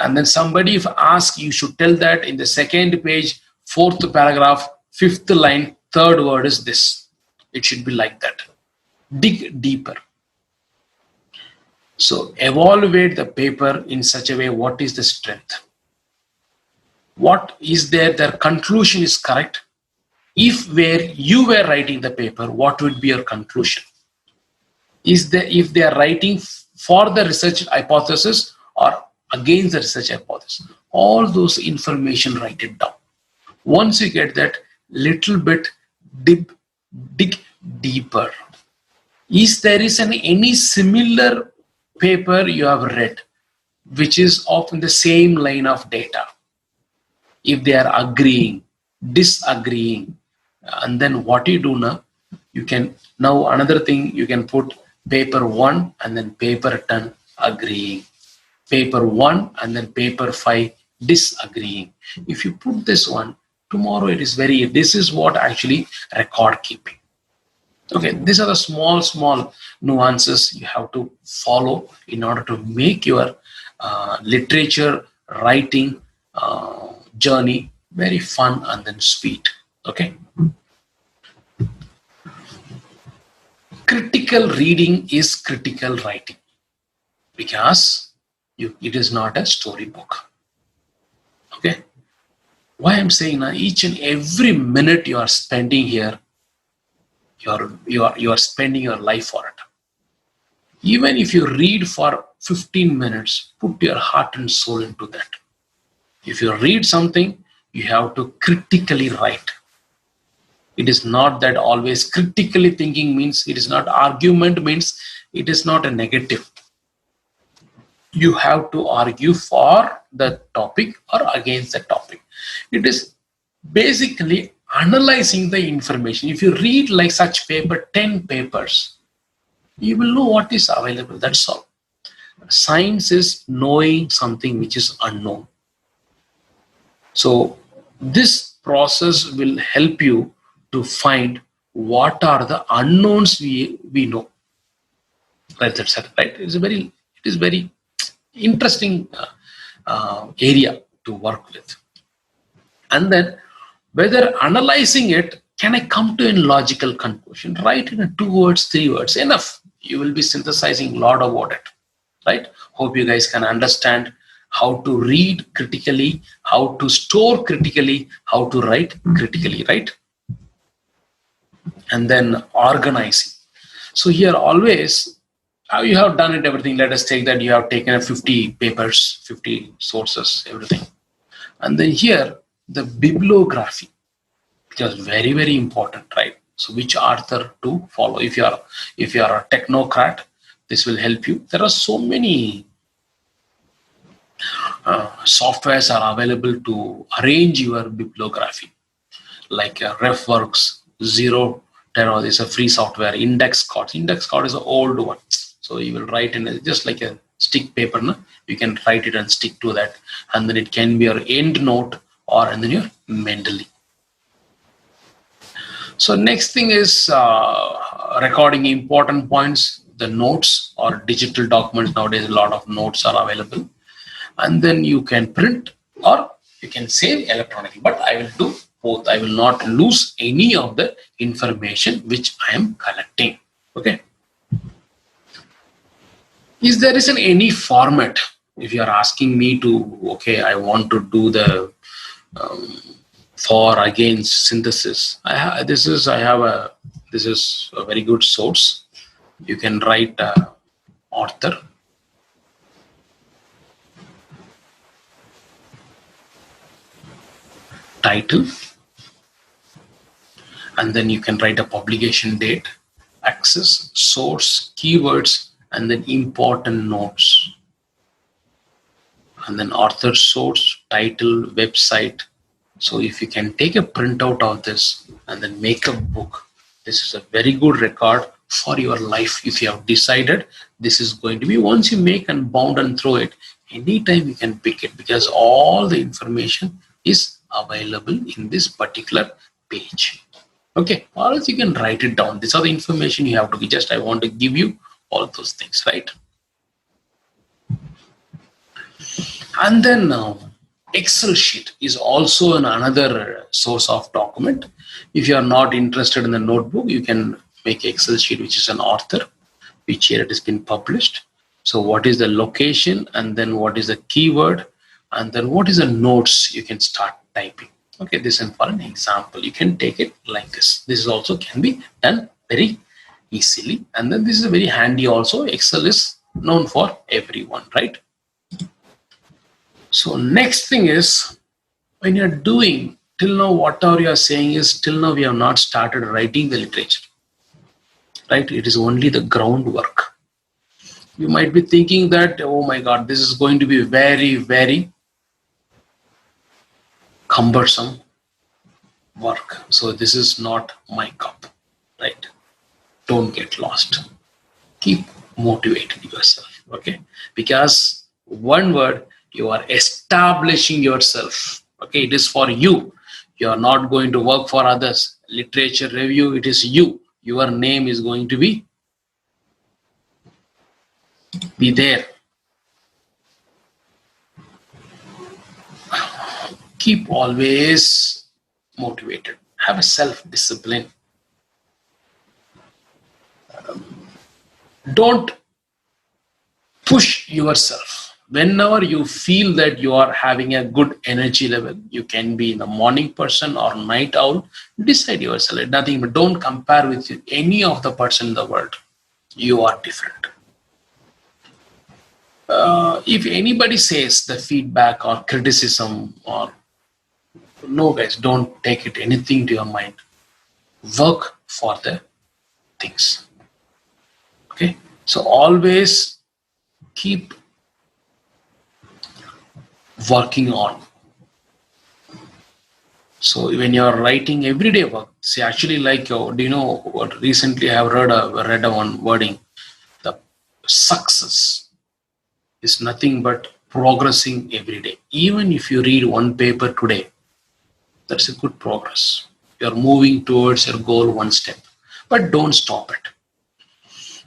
And then somebody if asks, you should tell that in the second page, 4th paragraph, 5th line, 3rd word is this. It should be like that. Dig deeper. So evaluate the paper in such a way, what is the strength? What is their conclusion is correct? If you were writing the paper, what would be your conclusion? If they are writing for the research hypothesis or against the research hypothesis, all those information, write it down. Once you get that, little bit dig deeper. Is any similar paper you have read which is often the same line of data? If they are agreeing, disagreeing, and then what you do now, you can now another thing, you can put paper 1 and then paper 10 agreeing, paper 1 and then paper 5 disagreeing. If you put this one, tomorrow this is what actually record keeping. Okay, these are the small nuances you have to follow in order to make your literature writing journey very fun and then sweet. Okay. Critical reading is critical writing because it is not a storybook. Okay. Why I'm saying now, each and every minute you are spending here, you are spending your life for it. Even if you read for 15 minutes, put your heart and soul into that. If you read something, you have to critically write. It is not that always critically thinking means it is not argument, means it is not a negative. You have to argue for the topic or against the topic. It is basically analyzing the information. If you read like such paper, 10 papers, you will know what is available. That's all. Science is knowing something which is unknown. So this process will help you to find what are the unknowns we know. Right, that's it. Right. It is very interesting area to work with. And then whether analyzing it, can I come to a logical conclusion? Write in 2 words, 3 words, enough. You will be synthesizing a lot about it. Right? Hope you guys can understand how to read critically, how to store critically, how to write critically, right? And then organizing. So here always, you have done it, everything. Let us take that you have taken 50 papers, 50 sources, everything. And then here, the bibliography, because very, very important, right? So which author to follow? If you are a technocrat, this will help you. There are so many softwares are available to arrange your bibliography, like RefWorks, Zero, is a free software. Index cards is an old one. So you will write in just like a stick paper. No? You can write it and stick to that. And then it can be your end note or and then your Mendeley. So next thing is recording important points, the notes or digital documents. Nowadays, a lot of notes are available. And then you can print or you can save electronically. But I will do both. I will not lose any of the information which I am collecting. Okay. Is there isn't any format? If you are asking me to, okay, I want to do the for against synthesis. This is a very good source. You can write author, title, and then you can write a publication date, access, source, keywords, and then important notes. And then author, source, title, website. So if you can take a printout of this and then make a book, this is a very good record for your life. If you have decided this is going to be, once you make and bound and throw it, anytime you can pick it, because all the information is available in this particular page. Okay, or else you can write it down. These are the information you have to be. I want to give you all those things, right? And then Excel sheet is also another source of document. If you are not interested in the notebook, you can make Excel sheet, which is an author, which year it has been published. So what is the location, and then what is the keyword, and then what is the notes you can start typing. Okay, this is for an example. You can take it like this. This is also can be done very easily. And then this is very handy also. Excel is known for everyone, right? So next thing is, when you're doing, till now whatever you are saying is, till now we have not started writing the literature, right? It is only the groundwork. You might be thinking that, oh my God, this is going to be very, very cumbersome work. So this is not my cup, right? Don't get lost. Keep motivating yourself, okay? Because one word, you are establishing yourself, okay? It is for you. You are not going to work for others. Literature review, it is you. Your name is going to be there. Keep always motivated. Have a self-discipline. Don't push yourself. Whenever you feel that you are having a good energy level, you can be the morning person or night owl, decide yourself. Nothing, but don't compare with any of the person in the world. You are different. if anybody says the feedback or criticism or no, guys, don't take it anything to your mind. Work for the things. Okay, so always keep working on. So when you are writing everyday work, see, actually, like, do you know what? Recently, I have read a one wording. The success is nothing but progressing every day. Even if you read one paper today, that's a good progress. You're moving towards your goal one step, but don't stop it.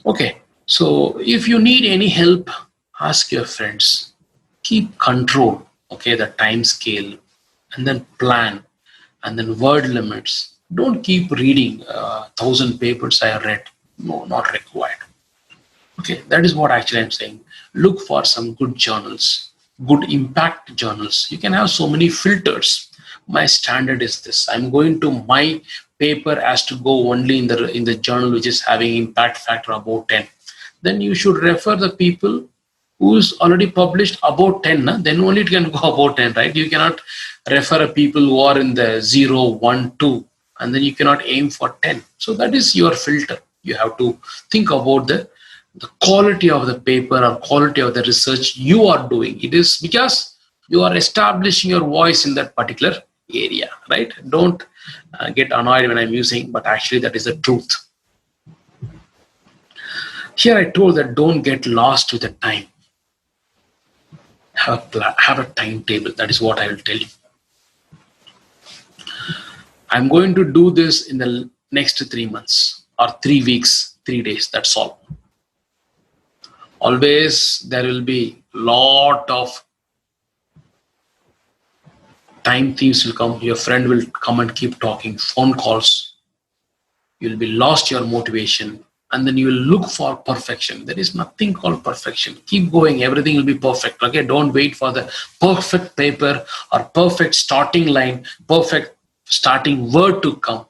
Okay, so if you need any help, ask your friends. Keep control, okay, the time scale, and then plan, and then word limits. Don't keep reading 1,000 papers I have read. No, not required. Okay, that is what actually I'm saying. Look for some good journals, good impact journals. You can have so many filters. My standard is this. I'm going to my paper has to go only in the journal which is having impact factor above 10. Then you should refer the people who's already published about 10. Then only it can go about 10, right? You cannot refer people who are in the 0, 1, 2, and then you cannot aim for 10. So that is your filter. You have to think about the quality of the paper or quality of the research you are doing. It is because you are establishing your voice in that particular area, right? Don't get annoyed when I'm using, but actually that is the truth. Here I told that don't get lost with the time. Have a timetable. That is what I will tell you. I'm going to do this in the next 3 months or 3 weeks, 3 days. That's all. Always there will be lot of time thieves will come. Your friend will come and keep talking, phone calls. You'll be lost your motivation, and then you will look for perfection. There is nothing called perfection. Keep going. Everything will be perfect. Okay, don't wait for the perfect paper or perfect starting line, perfect starting word to come.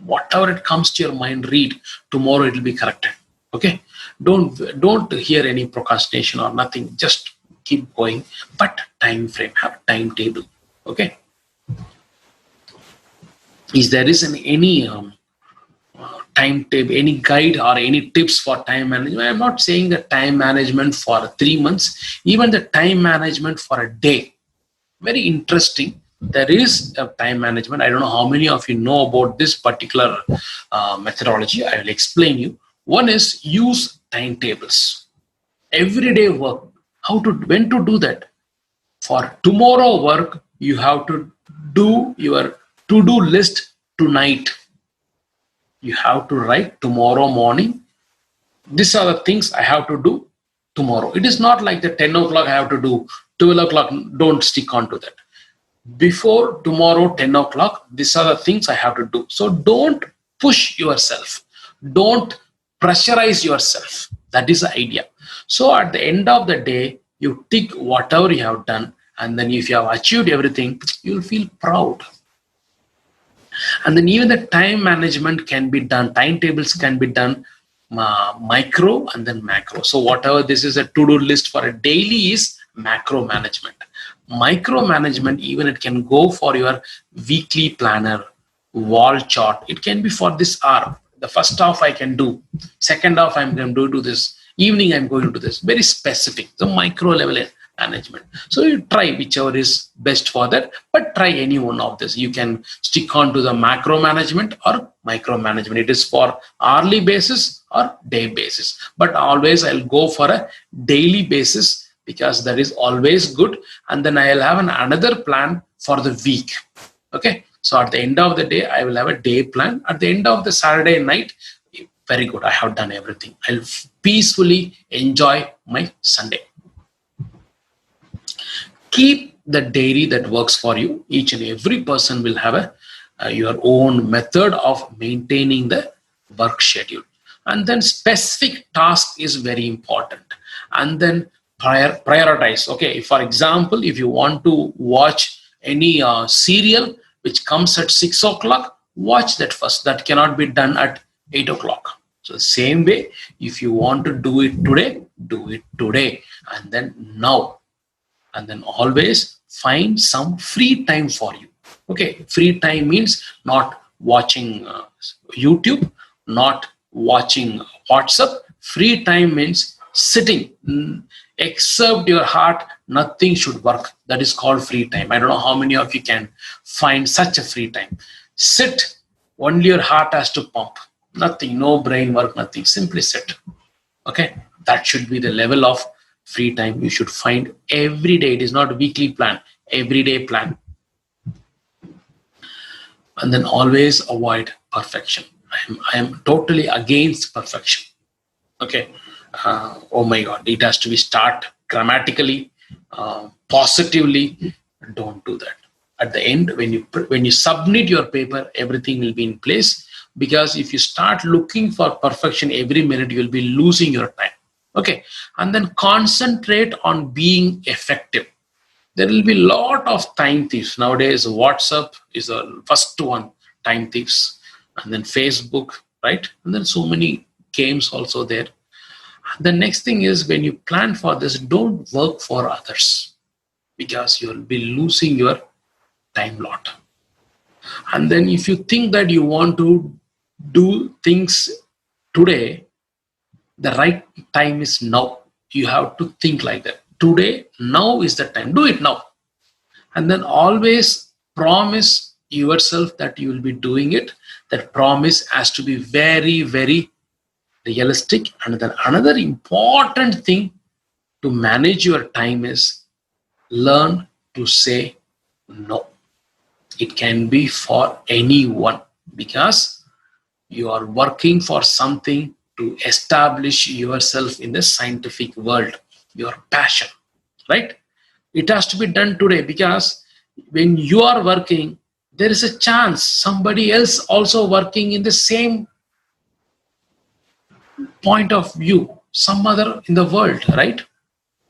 Whatever it comes to your mind, read. Tomorrow it will be corrected. Okay, don't hear any procrastination or nothing. Just keep going. But time frame, have a timetable. Okay. Is there isn't any timetable, any guide or any tips for time management? I'm not saying the time management for 3 months, even the time management for a day. Very interesting. There is a time management. I don't know how many of you know about this particular methodology. I will explain you. One is use timetables. Everyday work. When to do that? For tomorrow work, you have to do your to-do list tonight. You have to write tomorrow morning. These are the things I have to do tomorrow. It is not like the 10 o'clock I have to do, 12 o'clock, don't stick on to that. Before tomorrow, 10 o'clock, these are the things I have to do. So don't push yourself. Don't pressurize yourself. That is the idea. So at the end of the day, you tick whatever you have done. And then if you have achieved everything, you'll feel proud. And then even the time management can be done. Timetables can be done micro and then macro. So whatever this is a to-do list for a daily is macro management. Micro management, even it can go for your weekly planner, wall chart. It can be for this hour. The first half I can do. Second half I'm going to do this. Evening I'm going to do this. Very specific. The micro level management. So you try whichever is best for that, but try any one of this. You can stick on to the macro management or micro management. It is for hourly basis or day basis. But always I'll go for a daily basis because that is always good. And then I'll have another plan for the week. Okay. So at the end of the day, I will have a day plan. At the end of the Saturday night, very good. I have done everything. I'll peacefully enjoy my Sunday. Keep the diary that works for you. Each and every person will have your own method of maintaining the work schedule. And then specific task is very important. And then prioritize. Okay, for example, if you want to watch any serial which comes at 6 o'clock, watch that first. That cannot be done at 8 o'clock. So the same way, if you want to do it today, do it today, and then now, and then always find some free time for you. Okay, free time means not watching YouTube, not watching WhatsApp. Free time means sitting. Except your heart, nothing should work. That is called free time. I don't know how many of you can find such a free time. Sit, only your heart has to pump. Nothing, no brain work, nothing. Simply sit. Okay, that should be the level of free time you should find every day. It is not a weekly plan, everyday plan. And then always avoid perfection. I am totally against perfection. Okay. Oh my God, it has to be start dramatically, positively. Don't do that. At the end, when you submit your paper, everything will be in place. Because if you start looking for perfection every minute, you'll be losing your time. Okay, and then concentrate on being effective. There will be a lot of time thieves nowadays. WhatsApp is the first one, time thieves, and then Facebook, right? And then so many games also there. The next thing is, when you plan for this, don't work for others, because you'll be losing your time lot. And then if you think that you want to do things today, the right time is now. You have to think like that. Today, now is the time. Do it now. And then always promise yourself that you will be doing it. That promise has to be very, very realistic. And then another important thing to manage your time is learn to say no. It can be for anyone, because you are working for something to establish yourself in the scientific world, your passion, right? It has to be done today, because when you are working, there is a chance somebody else also working in the same point of view, some other in the world, right?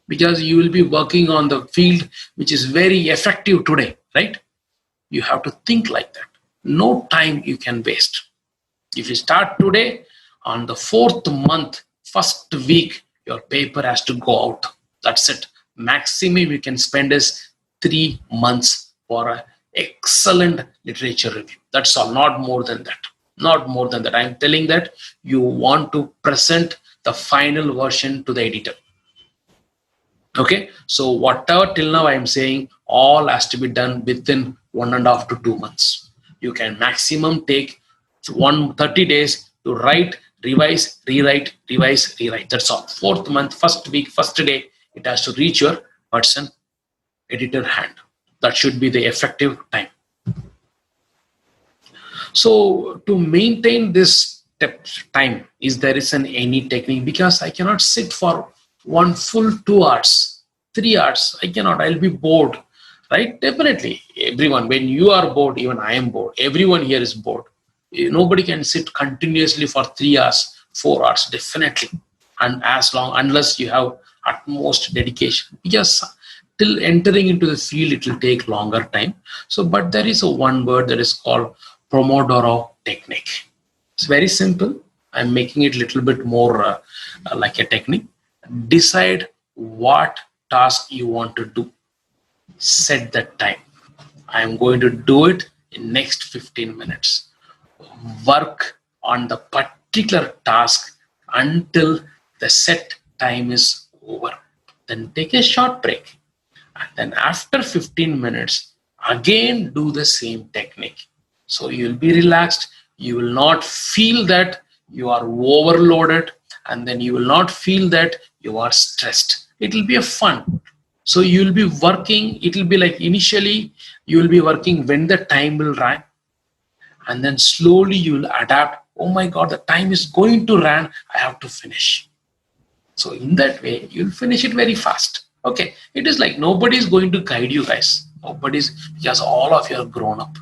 Because you will be working on the field which is very effective today, right? You have to think like that. No time you can waste. If you start today, on the 4th month, first week, your paper has to go out. That's it. Maximum you can spend is 3 months for an excellent literature review. That's all, not more than that. Not more than that. I'm telling that you want to present the final version to the editor. Okay, so whatever till now I'm saying, all has to be done within 1.5 to 2 months. You can maximum take 30 days to write, revise, rewrite, revise, rewrite. That's all. 4th month, first week, first day, it has to reach your person editor hand. That should be the effective time. So to maintain this time, is there isn't any technique? Because I cannot sit for one full 2 hours, 3 hours. I cannot. I'll be bored, right? Definitely. Everyone, when you are bored, even I am bored. Everyone here is bored. Nobody can sit continuously for 3 hours, 4 hours, definitely. And as long, unless you have utmost dedication. Because till entering into the field, it will take longer time. So, but there is a one word that is called Pomodoro technique. It's very simple. I'm making it a little bit more like a technique. Decide what task you want to do. Set the time. I am going to do it in next 15 minutes. Work on the particular task until the set time is over. Then take a short break. And then after 15 minutes, again do the same technique. So you will be relaxed. You will not feel that you are overloaded, and then you will not feel that you are stressed. It will be a fun. So you will be working. It will be like initially you will be working when the time will run, and then slowly you will adapt. Oh my God, the time is going to run. I have to finish. So in that way, you'll finish it very fast. Okay. It is like nobody is going to guide you guys. Nobody's, because all of you are grown up.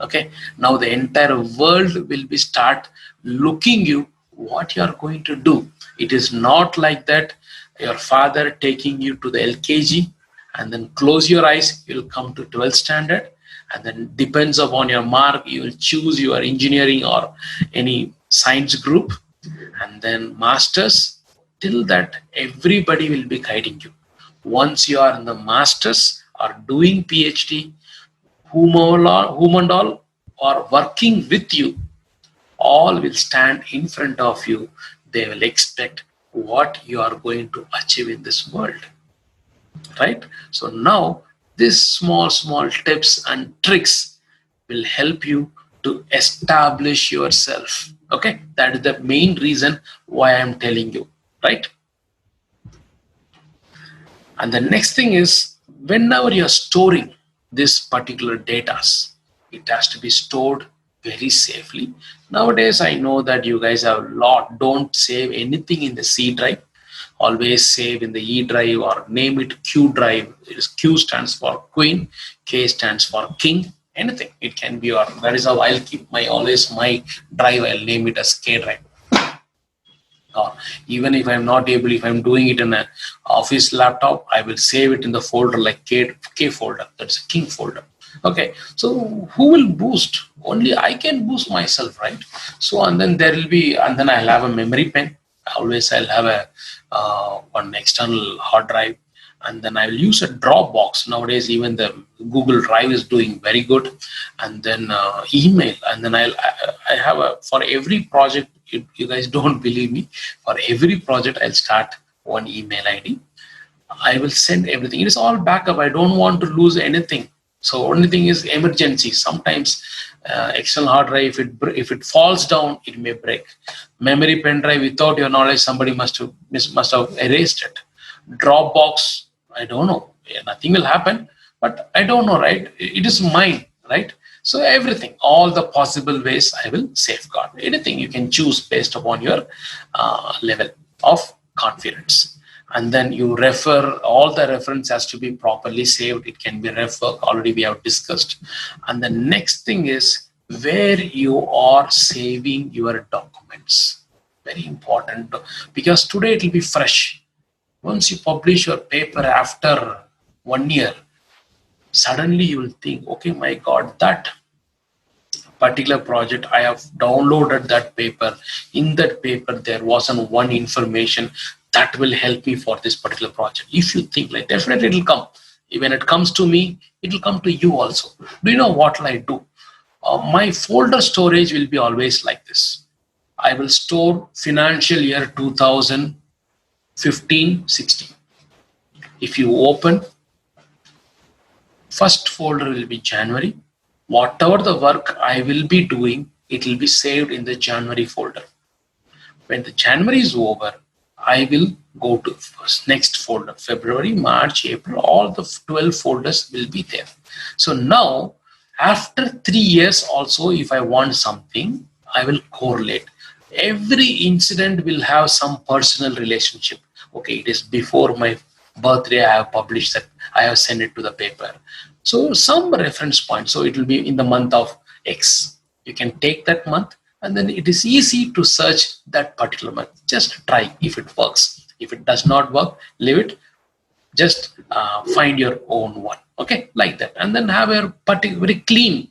Okay. Now the entire world will be start looking you what you are going to do. It is not like that your father taking you to the LKG and then close your eyes, you'll come to 12th standard, and then depends upon your mark, you will choose your engineering or any science group. And then masters, till that everybody will be guiding you. Once you are in the masters or doing PhD, whom and all are working with you, all will stand in front of you. They will expect what you are going to achieve in this world, right? So now these small tips and tricks will help you to establish yourself. Okay, that is the main reason why I'm telling you, right? And the next thing is, whenever you're storing this particular data, it has to be stored very safely. Nowadays, I know that you guys have a lot. Don't save anything in the C drive. Always save in the E drive or name it Q drive. Q stands for Queen, K stands for King. Anything. It can be, or that is how I'll keep my drive. I'll name it as K drive. Or even if I'm not able, if I'm doing it in an office laptop, I will save it in the folder like K folder. That's a King folder. Okay, so who will boost? Only I can boost myself, right? So, and then there will be, and then I'll have a memory pen. Always I'll have one external hard drive, and then I will use a Dropbox. Nowadays, even the Google Drive is doing very good, and then email, and then I have for every project. You guys don't believe me. For every project, I'll start one email ID. I will send everything. It is all backup. I don't want to lose anything. So only thing is emergency. Sometimes external hard drive, if it falls down, it may break. Memory pen drive, without your knowledge, somebody must have erased it. Dropbox, I don't know. Yeah, nothing will happen, but I don't know, right? It is mine, right? So everything, all the possible ways I will safeguard. Anything you can choose based upon your level of confidence. And then you refer, all the reference has to be properly saved. It can be referred, already we have discussed. And the next thing is where you are saving your documents. Very important, because today it will be fresh. Once you publish your paper after 1 year, suddenly you will think, okay, my God, that particular project, I have downloaded that paper. In that paper, there wasn't one information that will help me for this particular project. If you think like, definitely it will come. When it comes to me, it will come to you also. Do you know what will I do? My folder storage will be always like this. I will store financial year 2015-16. If you open, first folder will be January. Whatever the work I will be doing, it will be saved in the January folder. When the January is over, I will go to next folder, February, March, April, all the 12 folders will be there. So now, after 3 years also, if I want something, I will correlate. Every incident will have some personal relationship. Okay, it is before my birthday, I have published that, I have sent it to the paper. So some reference point, so it will be in the month of X. You can take that month, and then it is easy to search that particular month. Just try if it works. If it does not work, leave it. Just find your own one. Okay, like that. And then have a very clean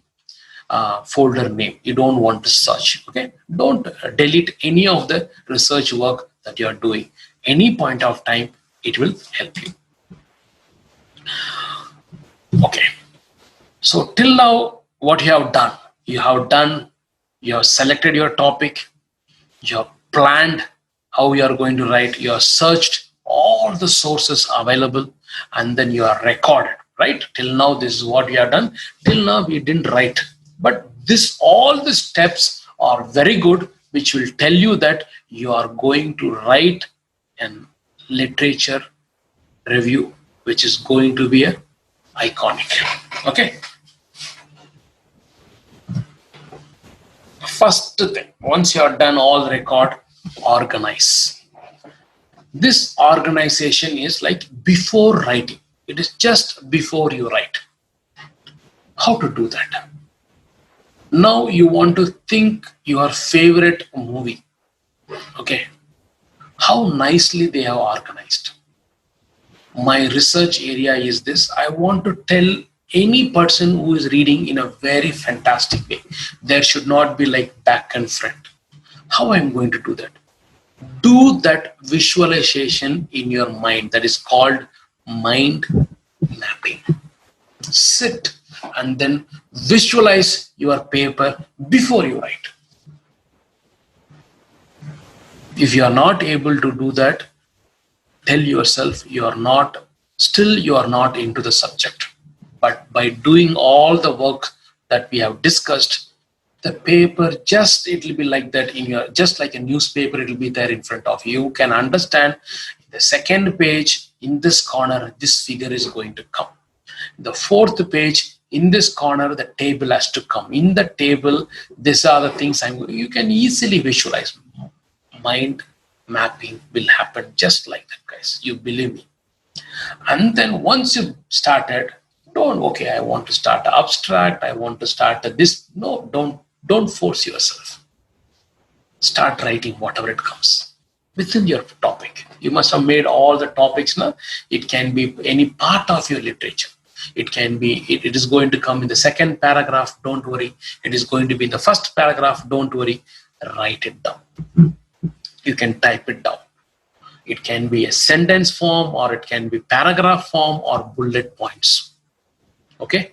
folder name. You don't want to search. Okay, don't delete any of the research work that you are doing. Any point of time, it will help you. Okay, so till now, what you have done, you have selected your topic, you have planned how you are going to write, you have searched all the sources available, and then you are recorded, right? Till now, this is what we have done. Till now, we didn't write, but all the steps are very good, which will tell you that you are going to write an literature review, which is going to be iconic. Okay. First thing, once you are done all record, organize. This organization is like before writing. It is just before you write. How to do that? Now you want to think your favorite movie. Okay. How nicely they have organized. My research area is this. I want to tell any person who is reading in a very fantastic way. There should not be like back and front. How I'm going to do that? Do that visualization in your mind. That is called mind mapping. Sit and then visualize your paper before you write. If you are not able to do that, tell yourself you are not into the subject. But by doing all the work that we have discussed, the paper it will be like that in your, just like a newspaper, it will be there in front of you. You can understand the second page in this corner, this figure is going to come. The fourth page in this corner, the table has to come. In the table, these are the things you can easily visualize. Mind mapping will happen just like that, guys. You believe me. And then once you started, I want to start abstract, I want to start this. No, don't force yourself. Start writing whatever it comes within your topic. You must have made all the topics now. It can be any part of your literature. It can be, it is going to come in the second paragraph, don't worry. It is going to be in the first paragraph, don't worry. Write it down. You can type it down. It can be a sentence form, or it can be paragraph form, or bullet points. Okay?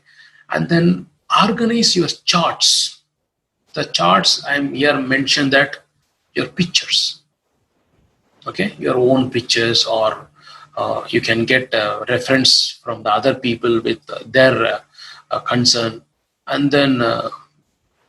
And then organize your charts. The charts, I'm here mentioned that your pictures. Okay? Your own pictures, or you can get a reference from the other people with their concern. And then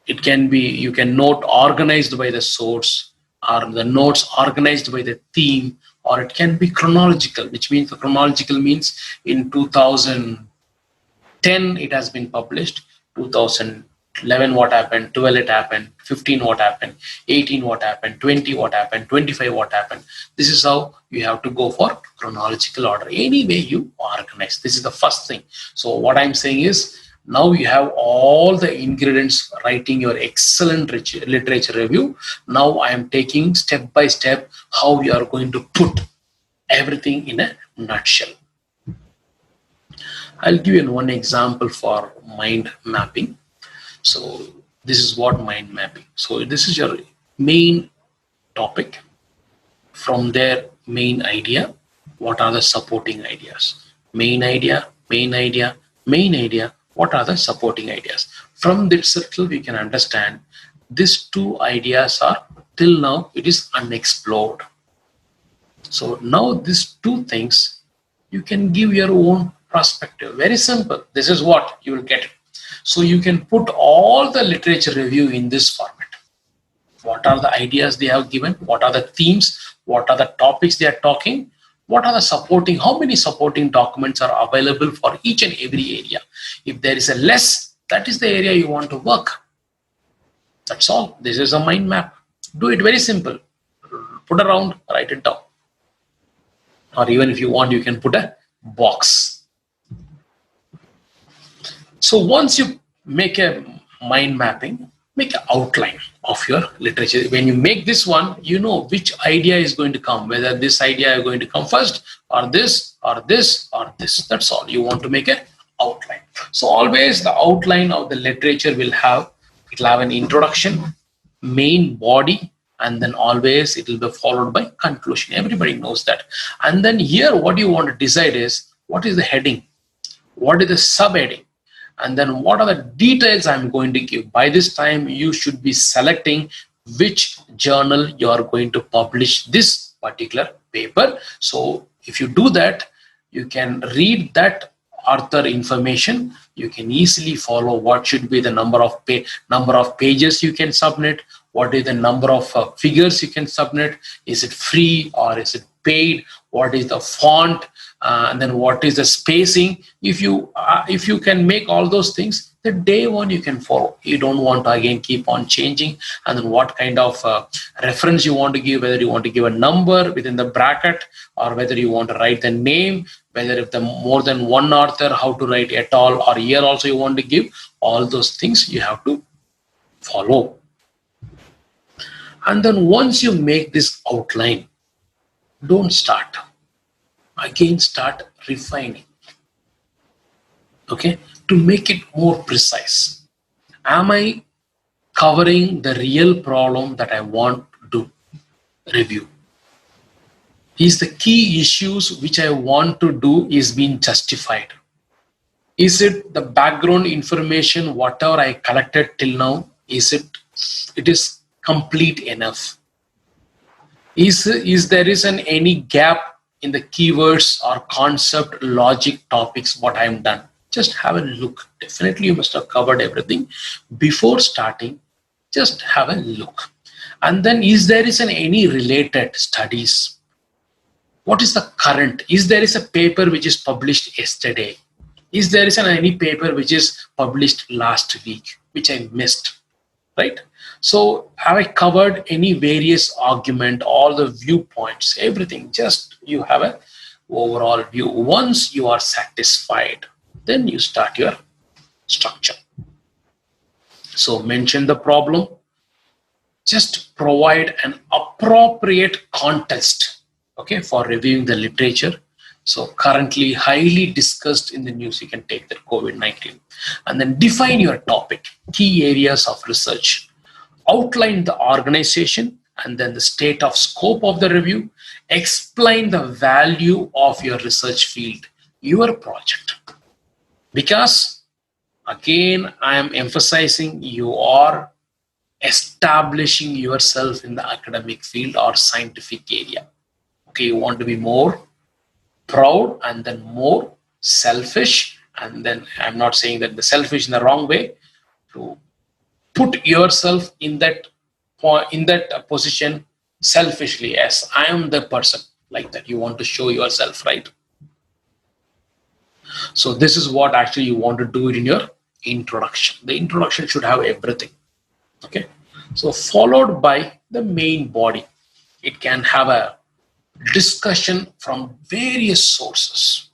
it can be, you can note organized by the source, or the notes organized by the theme, or it can be chronological, which means the chronological means in 2010 it has been published, 2011 what happened, 12 it happened, 15 what happened, 18 what happened, 20 what happened, 25 what happened. This is how you have to go for chronological order. Any way you organize. This is the first thing. So what I'm saying is, now you have all the ingredients writing your excellent literature review. Now I am taking step by step how you are going to put everything in a nutshell. I'll give you one example for mind mapping. So this is what mind mapping. So this is your main topic. From there, main idea. What are the supporting ideas? Main idea, main idea, main idea. What are the supporting ideas? From this circle, we can understand these two ideas are, till now, it is unexplored. So now these two things, you can give your own perspective. Very simple. This is what you will get. So you can put all the literature review in this format. What are the ideas they have given? What are the themes? What are the topics they are talking? What are the supporting, how many supporting documents are available for each and every area? If there is a less, that is the area you want to work. That's all. This is a mind map. Do it very simple. Put around, write it down. Or even if you want, you can put a box. So once you make a mind mapping, make an outline of your literature. When you make this one, you know which idea is going to come, whether this idea is going to come first, or this, or this, or this. That's all. You want to make an outline. So always the outline of the literature will have an introduction, main body, and then always it will be followed by conclusion. Everybody knows that. And then here what you want to decide is, what is the heading? What is the subheading? And then what are the details I'm going to give? By this time, you should be selecting which journal you are going to publish this particular paper. So if you do that, you can read that author information. You can easily follow what should be the number of pages you can submit. What is the number of figures you can submit? Is it free or is it paid? What is the font? And then what is the spacing? If you can make all those things, the day one you can follow. You don't want to again keep on changing. And then what kind of reference you want to give, whether you want to give a number within the bracket, or whether you want to write the name, whether if the more than one author, how to write et al, or year also you want to give. All those things you have to follow. And then once you make this outline, don't start. Again, start refining. Okay, to make it more precise. Am I covering the real problem that I want to review? Is the key issues which I want to do is being justified? Is it the background information, whatever I collected till now, it is complete enough? Is there any gap in the keywords or concept, logic, topics, what I am done? Just have a look. Definitely you must have covered everything. Before starting, just have a look. And then is there any related studies? What is the current? Is there a paper which is published yesterday? Is there any paper which is published last week, which I missed, right? So have I covered any various argument, all the viewpoints, everything? Just you have a overall view. Once you are satisfied, then you start your structure. So mention the problem. Just provide an appropriate context, okay, for reviewing the literature. So currently highly discussed in the news, you can take that COVID-19. And then define your topic, key areas of research. Outline the organization and then the state of scope of the review. Explain the value of your research field, your project. Because again, I am emphasizing you are establishing yourself in the academic field or scientific area. Okay, you want to be more proud and then more selfish, and then I'm not saying that the selfish in the wrong way, to put yourself in that position selfishly, as I am the person, like that you want to show yourself, right? So this is what actually you want to do it in your introduction. The introduction should have everything, okay? So followed by the main body. It can have a discussion from various sources,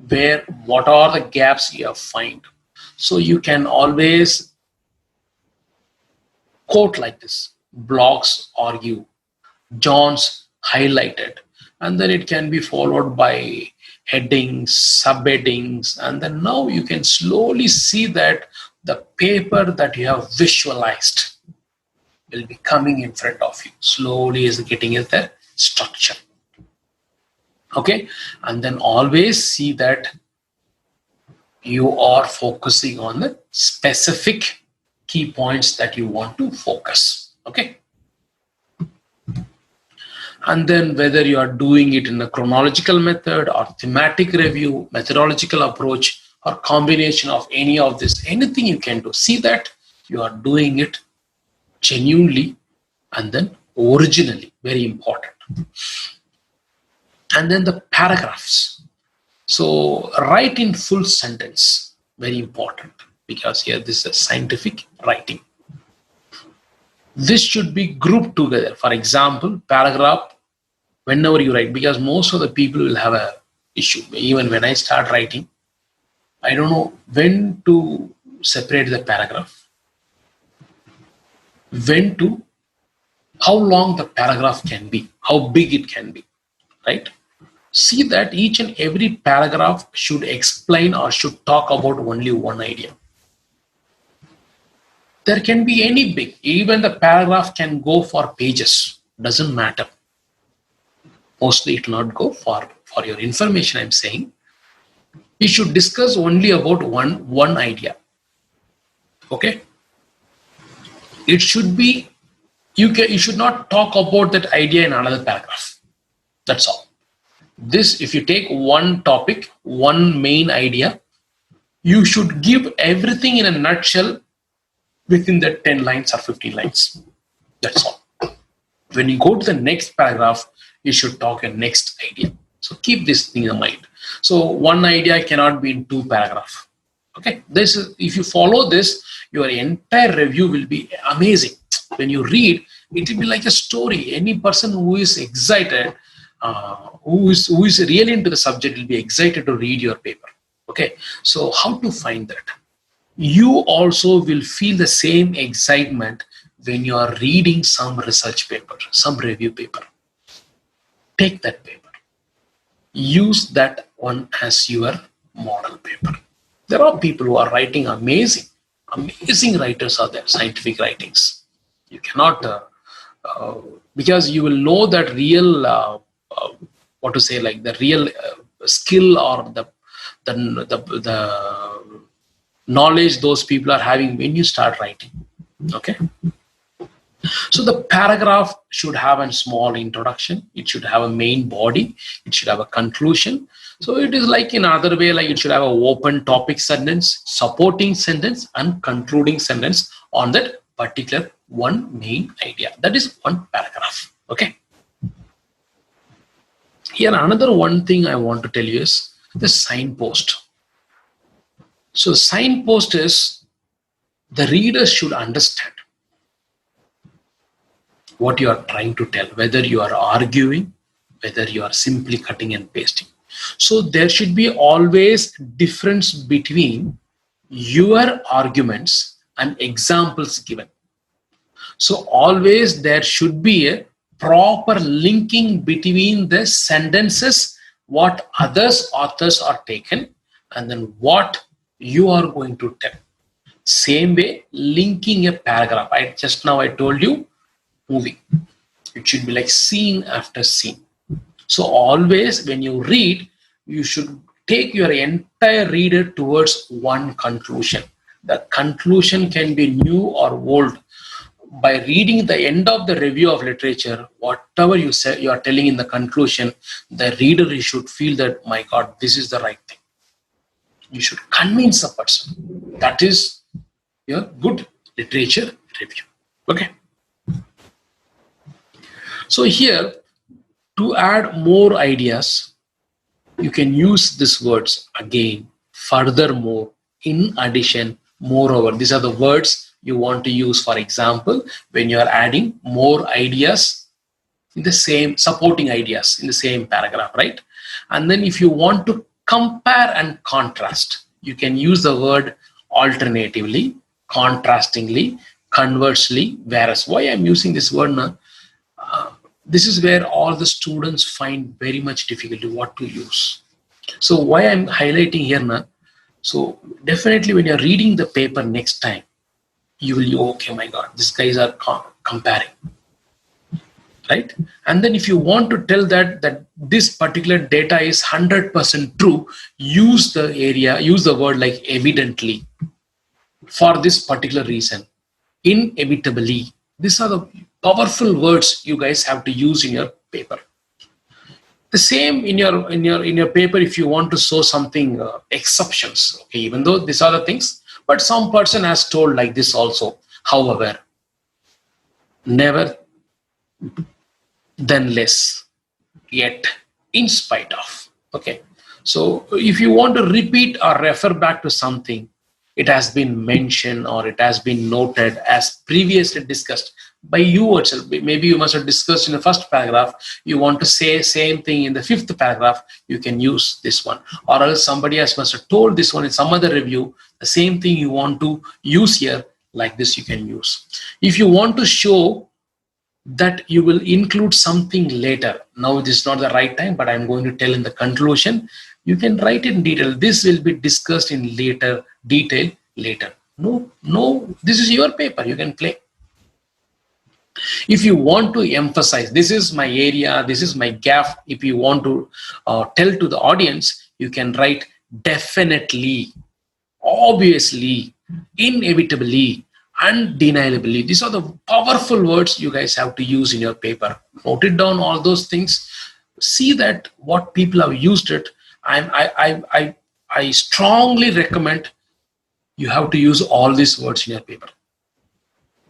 where what are the gaps you have find. So you can always quote like this: blogs argue, John's highlighted, and then it can be followed by headings, subheadings, and then now you can slowly see that the paper that you have visualized will be coming in front of you. Slowly is getting into the structure. Okay, and then always see that you are focusing on the specific key points that you want to focus. Okay, and then whether you are doing it in a chronological method or thematic review, methodological approach, or combination of any of this, anything you can do, see that you are doing it genuinely and then originally. Very important. And then the paragraphs. So write in full sentence, very important, because here this is a scientific writing. This should be grouped together. For example, paragraph, whenever you write, because most of the people will have a issue. Even when I start writing, I don't know when to separate the paragraph, how long the paragraph can be, how big it can be, right? See that each and every paragraph should explain or should talk about only one idea. There can be any big, even the paragraph can go for pages, doesn't matter. Mostly it will not go for your information, I'm saying. You should discuss only about one idea. Okay? It should be, you should not talk about that idea in another paragraph. That's all. This, if you take one topic, one main idea, you should give everything in a nutshell within the 10 lines or 15 lines. That's all. When you go to the next paragraph, you should talk a next idea. So keep this thing in mind. So one idea cannot be in 2 paragraphs. Okay, this is, if you follow this, your entire review will be amazing. When you read, it will be like a story. Any person who is excited, who is really into the subject, will be excited to read your paper. Okay, so how to find that? You also will feel the same excitement when you are reading some research paper, some review paper. Take that paper. Use that one as your model paper. There are people who are writing amazing writers are there, scientific writings. You cannot, because you will know that real what to say, like the real skill or the knowledge those people are having when you start writing. Okay. So the paragraph should have a small introduction. It should have a main body. It should have a conclusion. So it is like in another way, like it should have an open topic sentence, supporting sentence, and concluding sentence on that particular one main idea. That is one paragraph. Okay. Here, another one thing I want to tell you is the signpost. So signpost is the readers should understand what you are trying to tell, whether you are arguing, whether you are simply cutting and pasting. So there should be always difference between your arguments and examples given. So always there should be a proper linking between the sentences, what others authors are taken, and then what you are going to tell. Same way, linking a paragraph. Just now I told you, movie. It should be like scene after scene. So always when you read, you should take your entire reader towards one conclusion. The conclusion can be new or old. By reading the end of the review of literature, whatever you say, you are telling in the conclusion, the reader should feel that, my God, this is the right thing. You should convince a person. That is your good literature review. Okay. So here, to add more ideas, you can use these words again, furthermore, in addition, moreover. These are the words you want to use, for example, when you are adding more ideas in the same, supporting ideas in the same paragraph, right? And then if you want to compare and contrast, you can use the word alternatively, contrastingly, conversely, whereas. Why I'm using this word now? This is where all the students find very much difficulty what to use. So why I'm highlighting here now? So definitely when you're reading the paper next time, you will, okay, my God, these guys are comparing, right? And then if you want to tell that this particular data is 100% true, use the word like evidently, for this particular reason, inevitably. These are the powerful words you guys have to use in your paper. The same in your paper, if you want to show something exceptions, okay, even though these are the things, but some person has told like this also. However, never, then less, yet, in spite of. Okay. So if you want to repeat or refer back to something, it has been mentioned or it has been noted as previously discussed by you yourself. Maybe you must have discussed in the first paragraph. You want to say same thing in the fifth paragraph, you can use this one. Or else somebody else must have told this one in some other review. The same thing you want to use here, like this you can use. If you want to show that you will include something later, now this is not the right time, but I'm going to tell in the conclusion, you can write in detail. This will be discussed in detail later. No, this is your paper, you can play. If you want to emphasize, this is my area, this is my gap, if you want to tell to the audience, you can write definitely, obviously, inevitably, undeniably. These are the powerful words you guys have to use in your paper. Note it down, all those things. See that what people have used it. I strongly recommend you have to use all these words in your paper.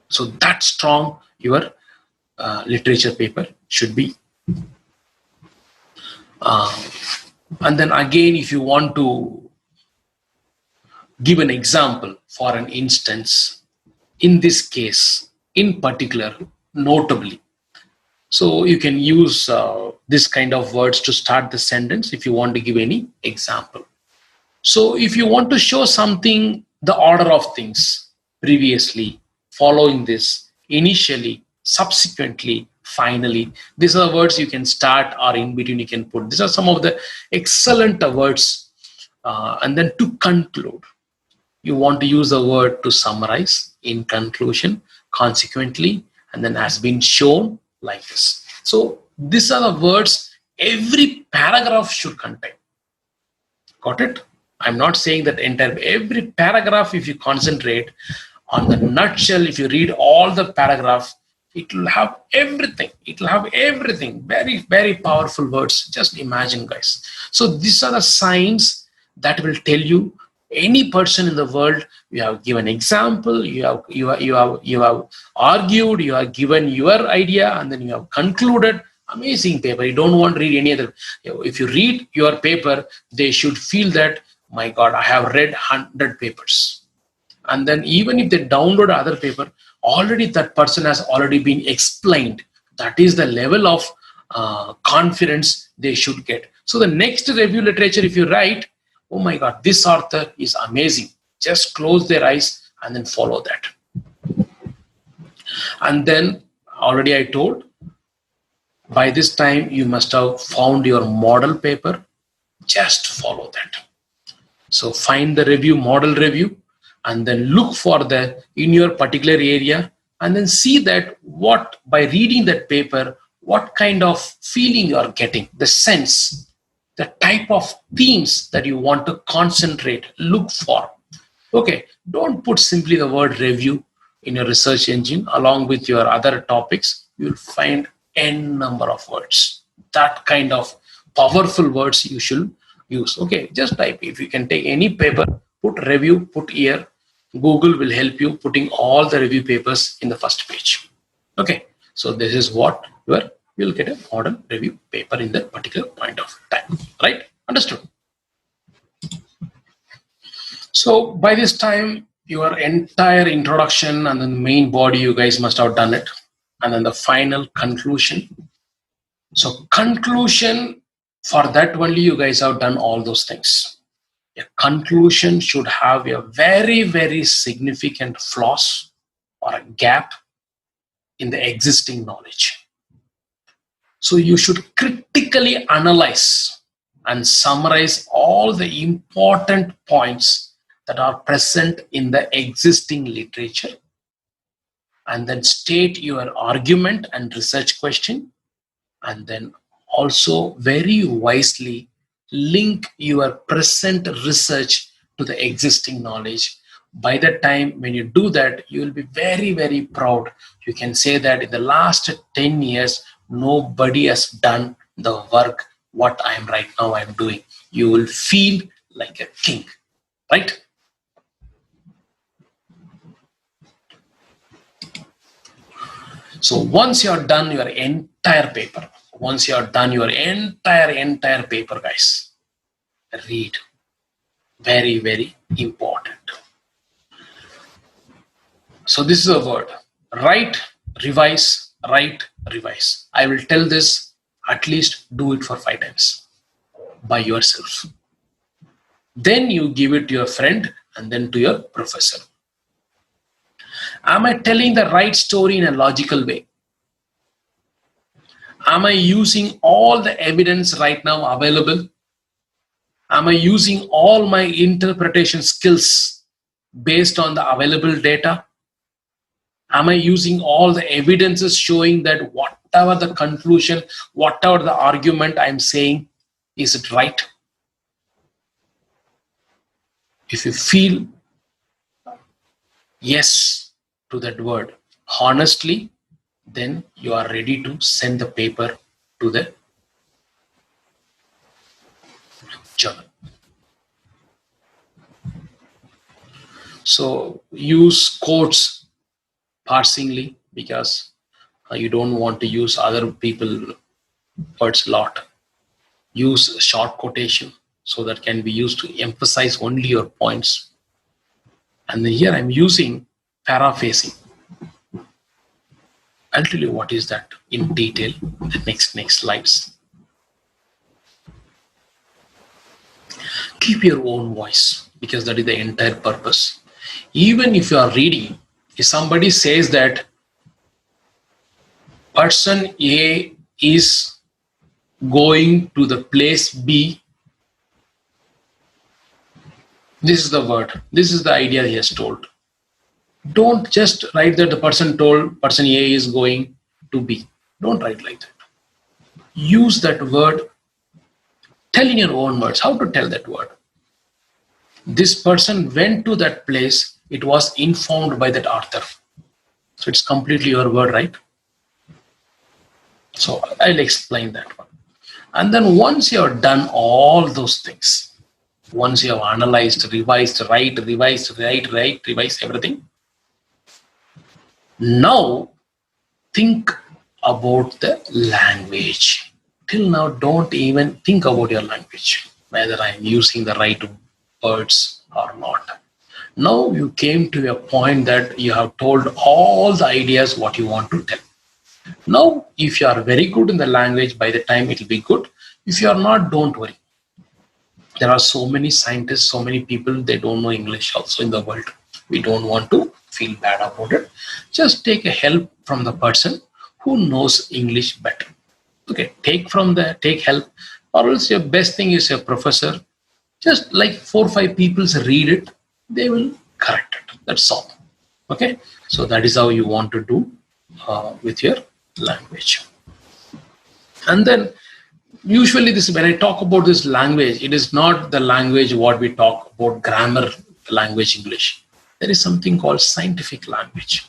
So that strong your literature paper should be. And then again, if you want to give an example, for an instance, in this case, in particular, notably, so you can use this kind of words to start the sentence if you want to give any example. So if you want to show something, the order of things, previously, following this, initially, subsequently, finally, these are the words you can start or in between you can put. These are some of the excellent words. And then to conclude, you want to use the word to summarize, in conclusion, consequently, and then has been shown, like this. So these are the words every paragraph should contain. Got it? I'm not saying that every paragraph, if you concentrate on the nutshell, if you read all the paragraph, it will have everything. It will have everything. Very, very powerful words. Just imagine, guys. So these are the signs that will tell you any person in the world. You have given example, you have argued, you have given your idea, and then you have concluded. Amazing paper. You don't want to read any other. If you read your paper, they should feel that, my God, I have read 100 papers. And then even if they download other paper, already that person has already been explained. That is the level of confidence they should get. So the next review literature, if you write, oh my God, this author is amazing. Just close their eyes and then follow that. And then already I told, by this time you must have found your model paper. Just follow that. So find the review, model review, and then look for in your particular area, and then see that by reading that paper, what kind of feeling you are getting, the sense, the type of themes that you want to concentrate, look for. Okay, don't put simply the word review in your research engine along with your other topics. You'll find n number of words. That kind of powerful words you should use. Okay, just type. If you can take any paper, put review, put here. Google will help you putting all the review papers in the first page. Okay, so this is what you'll get a model review paper in that particular point of time. Right? Understood? So by this time, your entire introduction and then the main body, you guys must have done it. And then the final conclusion. So conclusion, for that only you guys have done all those things. A conclusion should have a very, very significant flaws or a gap in the existing knowledge. So you should critically analyze and summarize all the important points that are present in the existing literature, and then state your argument and research question, and then also very wisely link your present research to the existing knowledge. By the time when you do that, you will be very, very proud. You can say that in the last 10 years, nobody has done the work what I am right now I'm doing. You will feel like a king, right? So once you are done your entire paper, guys, read. Very, very important. So this is a word. Write, revise, write, revise. I will tell this, at least do it for 5 times by yourself. Then you give it to your friend and then to your professor. Am I telling the right story in a logical way? Am I using all the evidence right now available? Am I using all my interpretation skills based on the available data? Am I using all the evidences showing that whatever the conclusion, whatever the argument I'm saying, is it right? If you feel yes to that word honestly, then you are ready to send the paper to the journal. So use quotes parsingly, because you don't want to use other people words a lot. Use short quotation so that can be used to emphasize only your points. And then here I'm using paraphrasing. I'll tell you what is that in detail in the next slides. Keep your own voice, because that is the entire purpose. Even if you are reading, if somebody says that person A is going to the place B, this is the word, this is the idea he has told. Don't just write that the person told person A is going to B. Don't write like that. use that word, tell in your own words how to tell that word. This person went to that place, it was informed by that author. So it's completely your word, right? So I'll explain that one. And then once you have done all those things, once you have analyzed, revised everything, now think about the language. Till now, don't even think about your language, whether I'm using the right words or not. Now you came to a point that you have told all the ideas what you want to tell. Now, if you are very good in the language, by the time it will be good. If you are not, don't worry. There are so many scientists, so many people, they don't know English also in the world. We don't want to feel bad about it. Just take a help from the person who knows English better. Okay, take help, or else your best thing is your professor. Just like 4 or 5 people read it, they will correct it. That's all. Okay, so that is how you want to do with your language. And then usually this, when I talk about this language, it is not the language what we talk about, grammar language English. There is something called scientific language.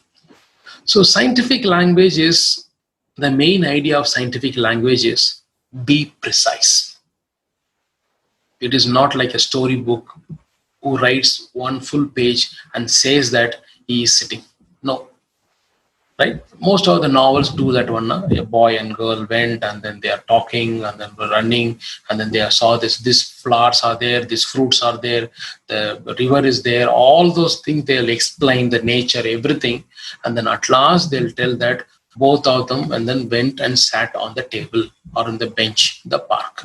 So scientific language is, the main idea of scientific language is be precise. It is not like a storybook who writes one full page and says that he is sitting. No. Right? Most of the novels do that one. A boy and girl went, and then they are talking, and then running, and then they saw this flowers are there, these fruits are there, the river is there, all those things they'll explain, the nature, everything, and then at last they'll tell that both of them and then went and sat on the table or on the bench in the park.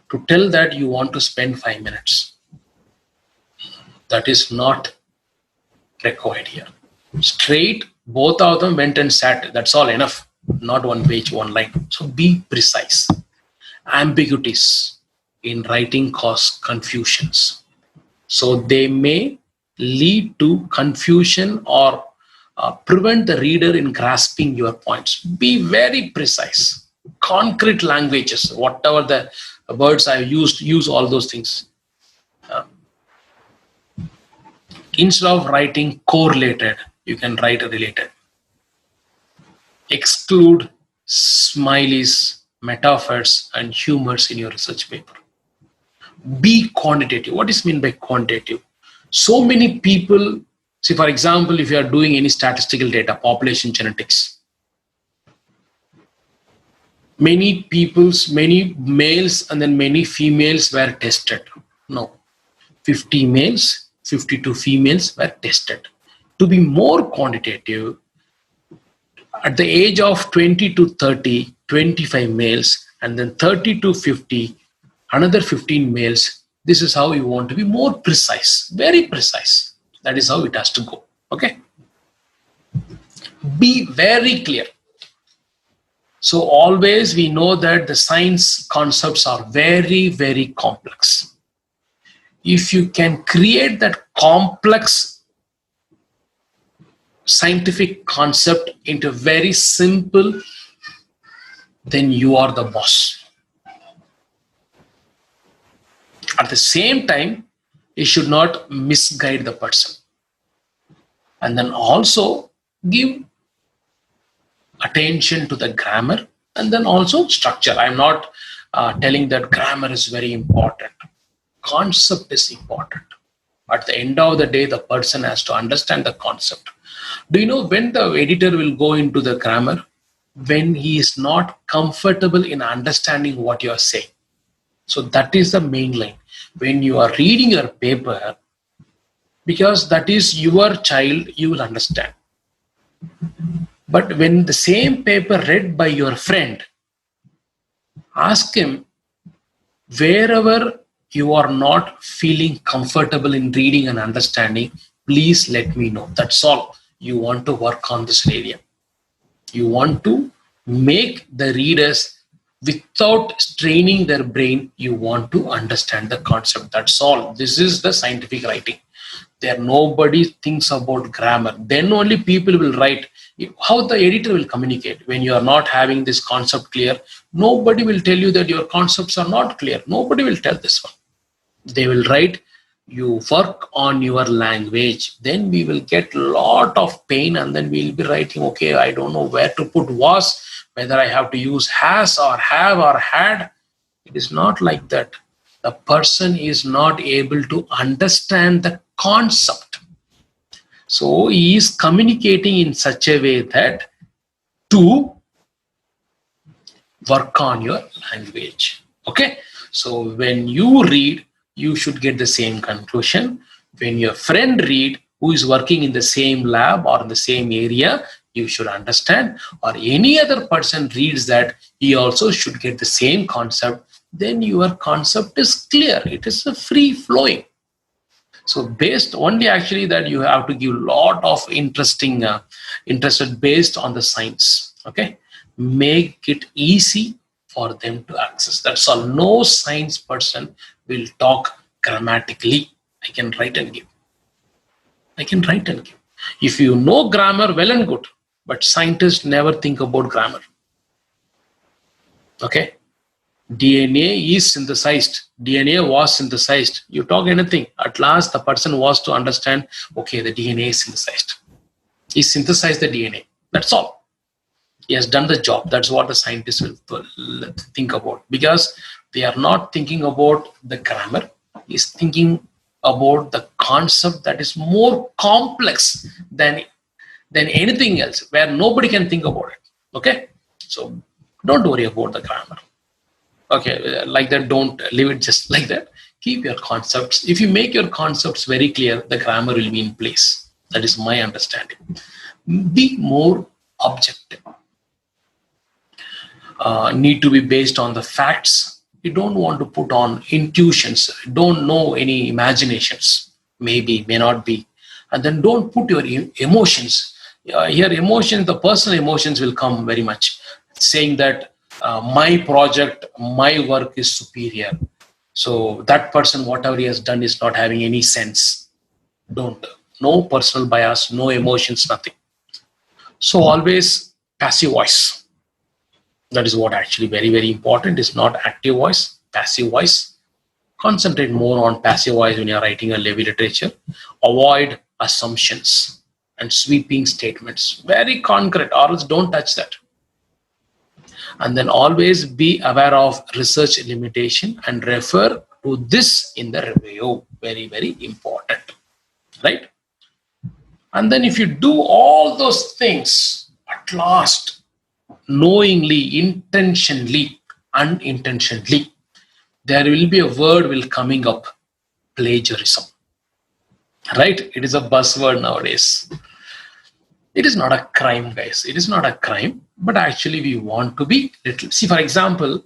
To tell that you want to spend 5 minutes. That is not required here. Straight, both of them went and sat. That's all enough. Not one page, one line. So be precise. Ambiguities in writing cause confusions. So they may lead to confusion or prevent the reader in grasping your points. Be very precise. Concrete languages, whatever the words I used, use all those things. Instead of writing correlated, you can write related. Exclude smileys, metaphors, and humors in your research paper. Be quantitative. What is meant by quantitative? So many people, see, for example, if you are doing any statistical data, population genetics, many males and then many females were tested. No, 50 males, 52 females were tested. To be more quantitative, at the age of 20 to 30, 25 males, and then 30 to 50, another 15 males. This is how you want to be more precise, very precise. That is how it has to go. Okay? Be very clear. So always we know that the science concepts are very, very complex. If you can create that complex scientific concept into very simple, then you are the boss. At the same time, you should not misguide the person. And then also give attention to the grammar and then also structure. I'm not telling that grammar is very important. Concept is important. At the end of the day, the person has to understand the concept. Do you know when the editor will go into the grammar? When he is not comfortable in understanding what you are saying. So that is the main line. When you are reading your paper, because that is your child, you will understand. But when the same paper read by your friend, ask him, wherever you are not feeling comfortable in reading and understanding, please let me know. That's all. You want to work on this area. You want to make the readers, without straining their brain, you want to understand the concept. That's all. This is the scientific writing. There nobody thinks about grammar. Then only people will write. How the editor will communicate when you are not having this concept clear? Nobody will tell you that your concepts are not clear. Nobody will tell this one. They will write, you work on your language. Then we will get a lot of pain, and then we'll be writing, okay, I don't know where to put was, whether I have to use has or have or had. It is not like that. The person is not able to understand the concept. So he is communicating in such a way that to work on your language. Okay. So when you read, you should get the same conclusion. When your friend read, who is working in the same lab or in the same area, you should understand. Or any other person reads that, he also should get the same concept. Then your concept is clear. It is a free flowing. So based only actually that you have to give a lot of interested based on the science. Okay, make it easy for them to access. That's all. No science person will talk grammatically. I can write and give. If you know grammar, well and good. But scientists never think about grammar. Okay. DNA is synthesized. DNA was synthesized. You talk anything. At last, the person was to understand, okay, the DNA is synthesized. He synthesized the DNA. That's all. He has done the job. That's what the scientists will think about. Because they are not thinking about the grammar. He's thinking about the concept that is more complex than anything else, where nobody can think about it. Okay? So don't worry about the grammar. Okay, like that, don't leave it just like that. Keep your concepts. If you make your concepts very clear, the grammar will be in place. That is my understanding. Be more objective. Need to be based on the facts. You don't want to put on intuitions. Don't know any imaginations. Maybe, may not be. And then don't put your emotions. Here, emotions, the personal emotions will come very much. Saying that my project, my work is superior. So that person, whatever he has done is not having any sense. Don't. No personal bias, no emotions, nothing. So always passive voice. That is what actually very, very important. It's not active voice, passive voice. Concentrate more on passive voice when you're writing a levy literature. Avoid assumptions and sweeping statements. Very concrete, or else don't touch that. And then always be aware of research limitation and refer to this in the review. Very, very important. Right? And then if you do all those things, at last, knowingly, intentionally, unintentionally, there will be a word will coming up, plagiarism. Right? It is a buzzword nowadays. It is not a crime, guys. It is not a crime, but actually we want to be little. See, for example,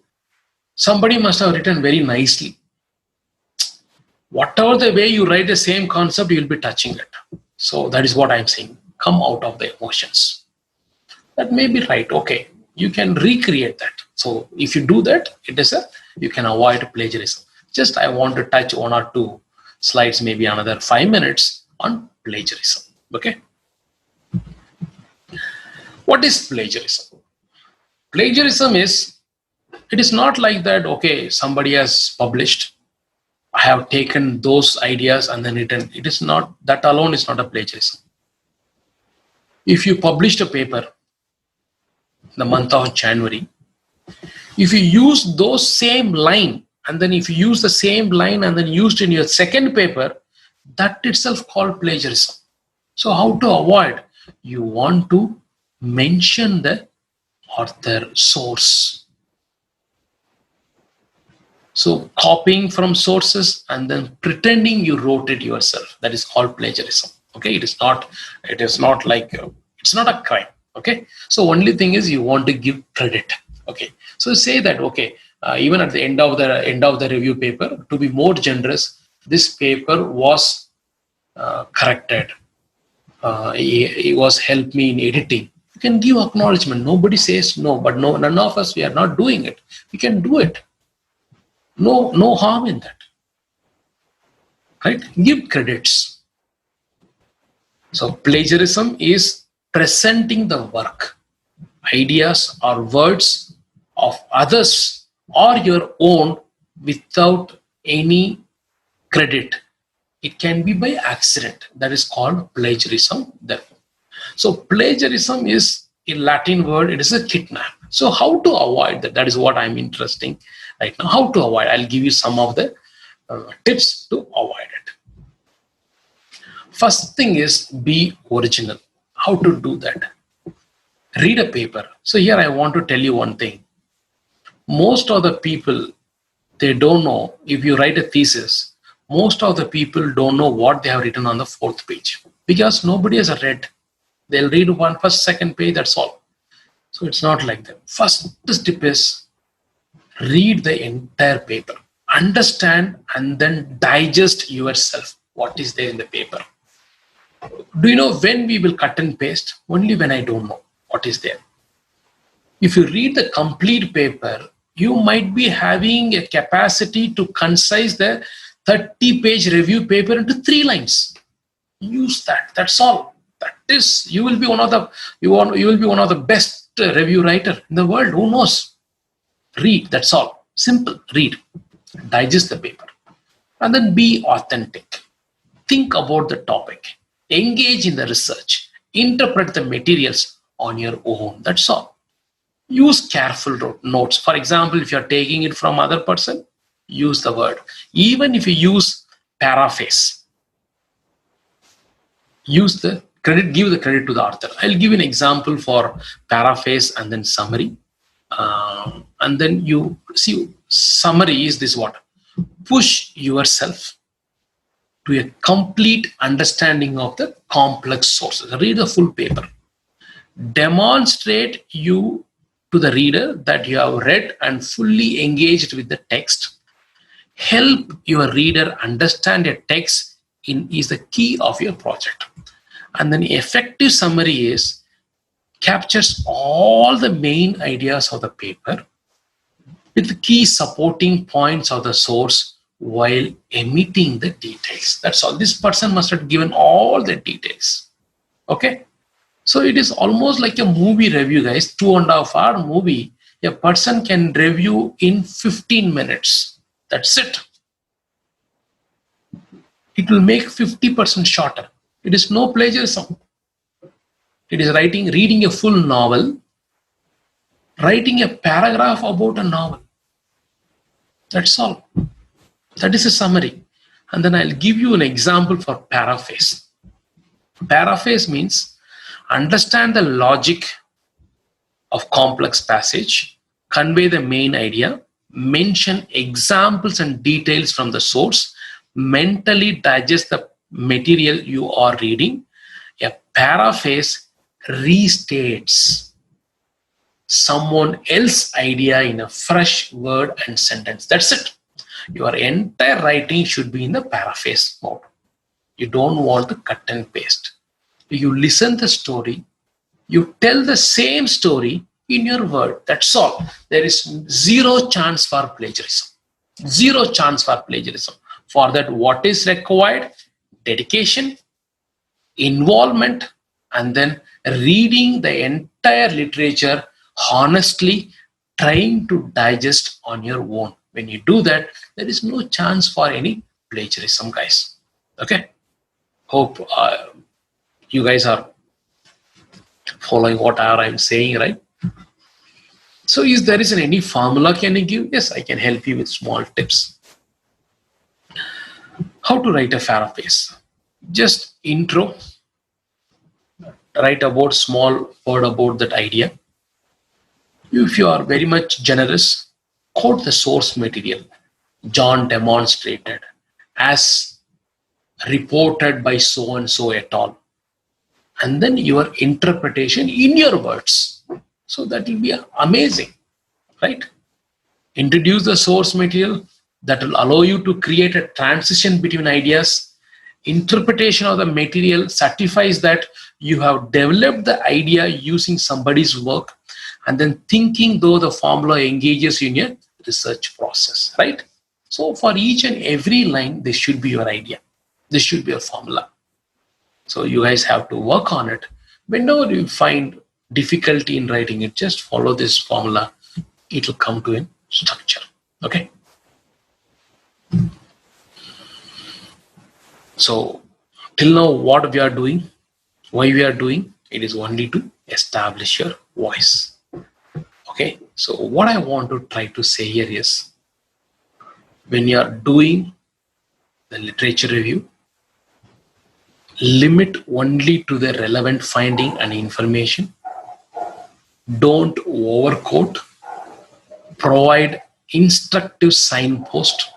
somebody must have written very nicely. Whatever the way you write the same concept, you will be touching it. So that is what I'm saying. Come out of the emotions. That may be right. Okay, you can recreate that. So if you do that, you can avoid plagiarism. Just I want to touch one or two slides, maybe another 5 minutes on plagiarism. Okay. What is plagiarism? Plagiarism is, it is not like that, okay, somebody has published, I have taken those ideas and then written. It is not, that alone is not a plagiarism. If you published a paper in the month of January, if you use those same line, and then if you use the same line and then used in your second paper, that itself called plagiarism. So how to avoid? You want to mention the author source. So copying from sources and then pretending you wrote it yourself, that is called plagiarism. Okay, it is not like, it's not a crime. Okay, so only thing is you want to give credit. Okay, so say that, okay, even at the end of the review paper, to be more generous, this paper was corrected. It was helped me in editing. You can give acknowledgement. Nobody says no, but no, none of us, we are not doing it. We can do it. No harm in that. Right? Give credits. So plagiarism is presenting the work, ideas or words of others or your own without any credit. It can be by accident. That is called plagiarism. So plagiarism is a Latin word. It is a kidnap. So how to avoid that? That is what I'm interested right now. How to avoid? I'll give you some of the tips to avoid it. First thing is be original. How to do that? Read a paper. So here I want to tell you one thing. Most of the people, they don't know. If you write a thesis, most of the people don't know what they have written on the 4th page because nobody has read. They'll read one first, second page, that's all. So it's not like that. First tip is read the entire paper. Understand and then digest yourself what is there in the paper. Do you know when we will cut and paste? Only when I don't know what is there. If you read the complete paper, you might be having a capacity to concise the 30-page review paper into 3 lines. Use that. That's all. That is, you will be one of the best review writer in the world. Who knows? Read. That's all. Simple. Read. Digest the paper, and then be authentic. Think about the topic. Engage in the research. Interpret the materials on your own. That's all. Use careful notes. For example, if you're taking it from other person, use the word. Even if you use paraphrase, use the credit, give the credit to the author. I'll give you an example for paraphrase and then summary. And then you see, summary is this: what? Push yourself to a complete understanding of the complex sources. Read the full paper. Demonstrate you to the reader that you have read and fully engaged with the text. Help your reader understand a text is the key of your project. And then effective summary is captures all the main ideas of the paper with the key supporting points of the source while omitting the details. That's all. This person must have given all the details. Okay. So it is almost like a movie review, guys. 2.5 hour movie. A person can review in 15 minutes. That's it. It will make 50% shorter. It is no plagiarism. It is reading a full novel, writing a paragraph about a novel. That's all. That is a summary. And then I'll give you an example for paraphrase. Paraphrase means understand the logic of complex passage, convey the main idea, mention examples and details from the source, mentally digest the material you are reading. A paraphrase restates someone else's idea in a fresh word and sentence. That's it. Your entire writing should be in the paraphrase mode. You don't want to cut and paste. You listen the story, you tell the same story in your word. That's all. There is zero chance for plagiarism. Zero chance for plagiarism. For that, what is required? Dedication, involvement, and then reading the entire literature honestly, trying to digest on your own. When you do that, there is no chance for any plagiarism, guys. Okay? Hope you guys are following what I'm saying, right? So if there isn't any formula can I give? Yes, I can help you with small tips. How to write a paraphrase? Just intro, write about small word about that idea. If you are very much generous, quote the source material. John demonstrated as reported by so and so et al. And then your interpretation in your words. So that will be amazing, right? Introduce the source material that will allow you to create a transition between ideas. Interpretation of the material certifies that you have developed the idea using somebody's work, and then thinking though the formula engages you in a research process, right? So for each and every line, this should be your idea. This should be a formula. So you guys have to work on it. Whenever you find difficulty in writing it, just follow this formula. It will come to a structure. Okay. So till now, what we are doing, why we are doing, it is only to establish your voice. Okay. So what I want to try to say here is, when you are doing the literature review, limit only to the relevant finding and information. Don't overquote. Provide instructive signpost.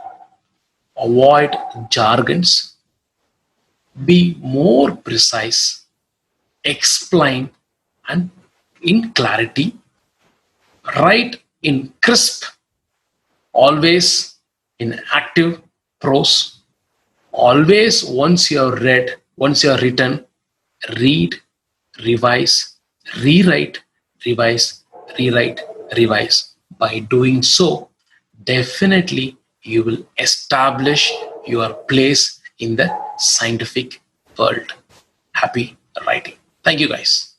Avoid jargons. Be more precise. Explain and in clarity. Write in crisp. Always in active prose. Always, once you have read, once you have written, read, revise, rewrite, revise, rewrite, revise. By doing so, definitely you will establish your place in the scientific world. Happy writing. Thank you, guys.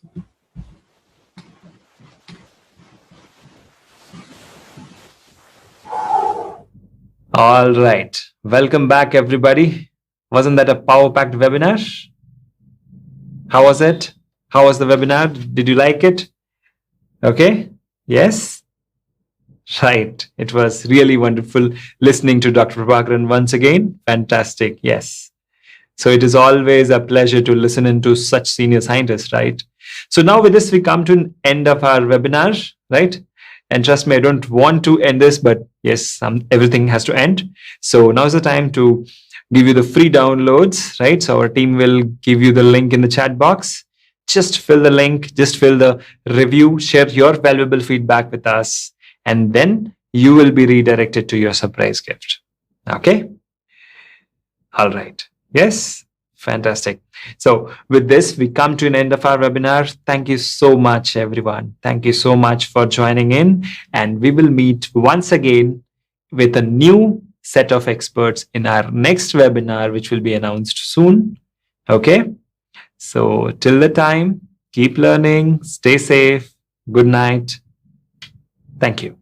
All right. Welcome back, everybody. Wasn't that a power-packed webinar? How was it? How was the webinar? Did you like it? Okay. Yes. Right. It was really wonderful listening to Dr. Prabhakaran once again. Fantastic. Yes. So it is always a pleasure to listen into such senior scientists, right? So now with this, we come to an end of our webinar, right? And trust me, I don't want to end this, but yes, everything has to end. So now's the time to give you the free downloads, right? So our team will give you the link in the chat box. Just fill the link, just fill the review, share your valuable feedback with us, and then you will be redirected to your surprise gift. Okay? All right. Yes? Fantastic. So with this, we come to an end of our webinar. Thank you so much, everyone. Thank you so much for joining in. And we will meet once again with a new set of experts in our next webinar, which will be announced soon. Okay? So till the time, keep learning, stay safe. Good night. Thank you.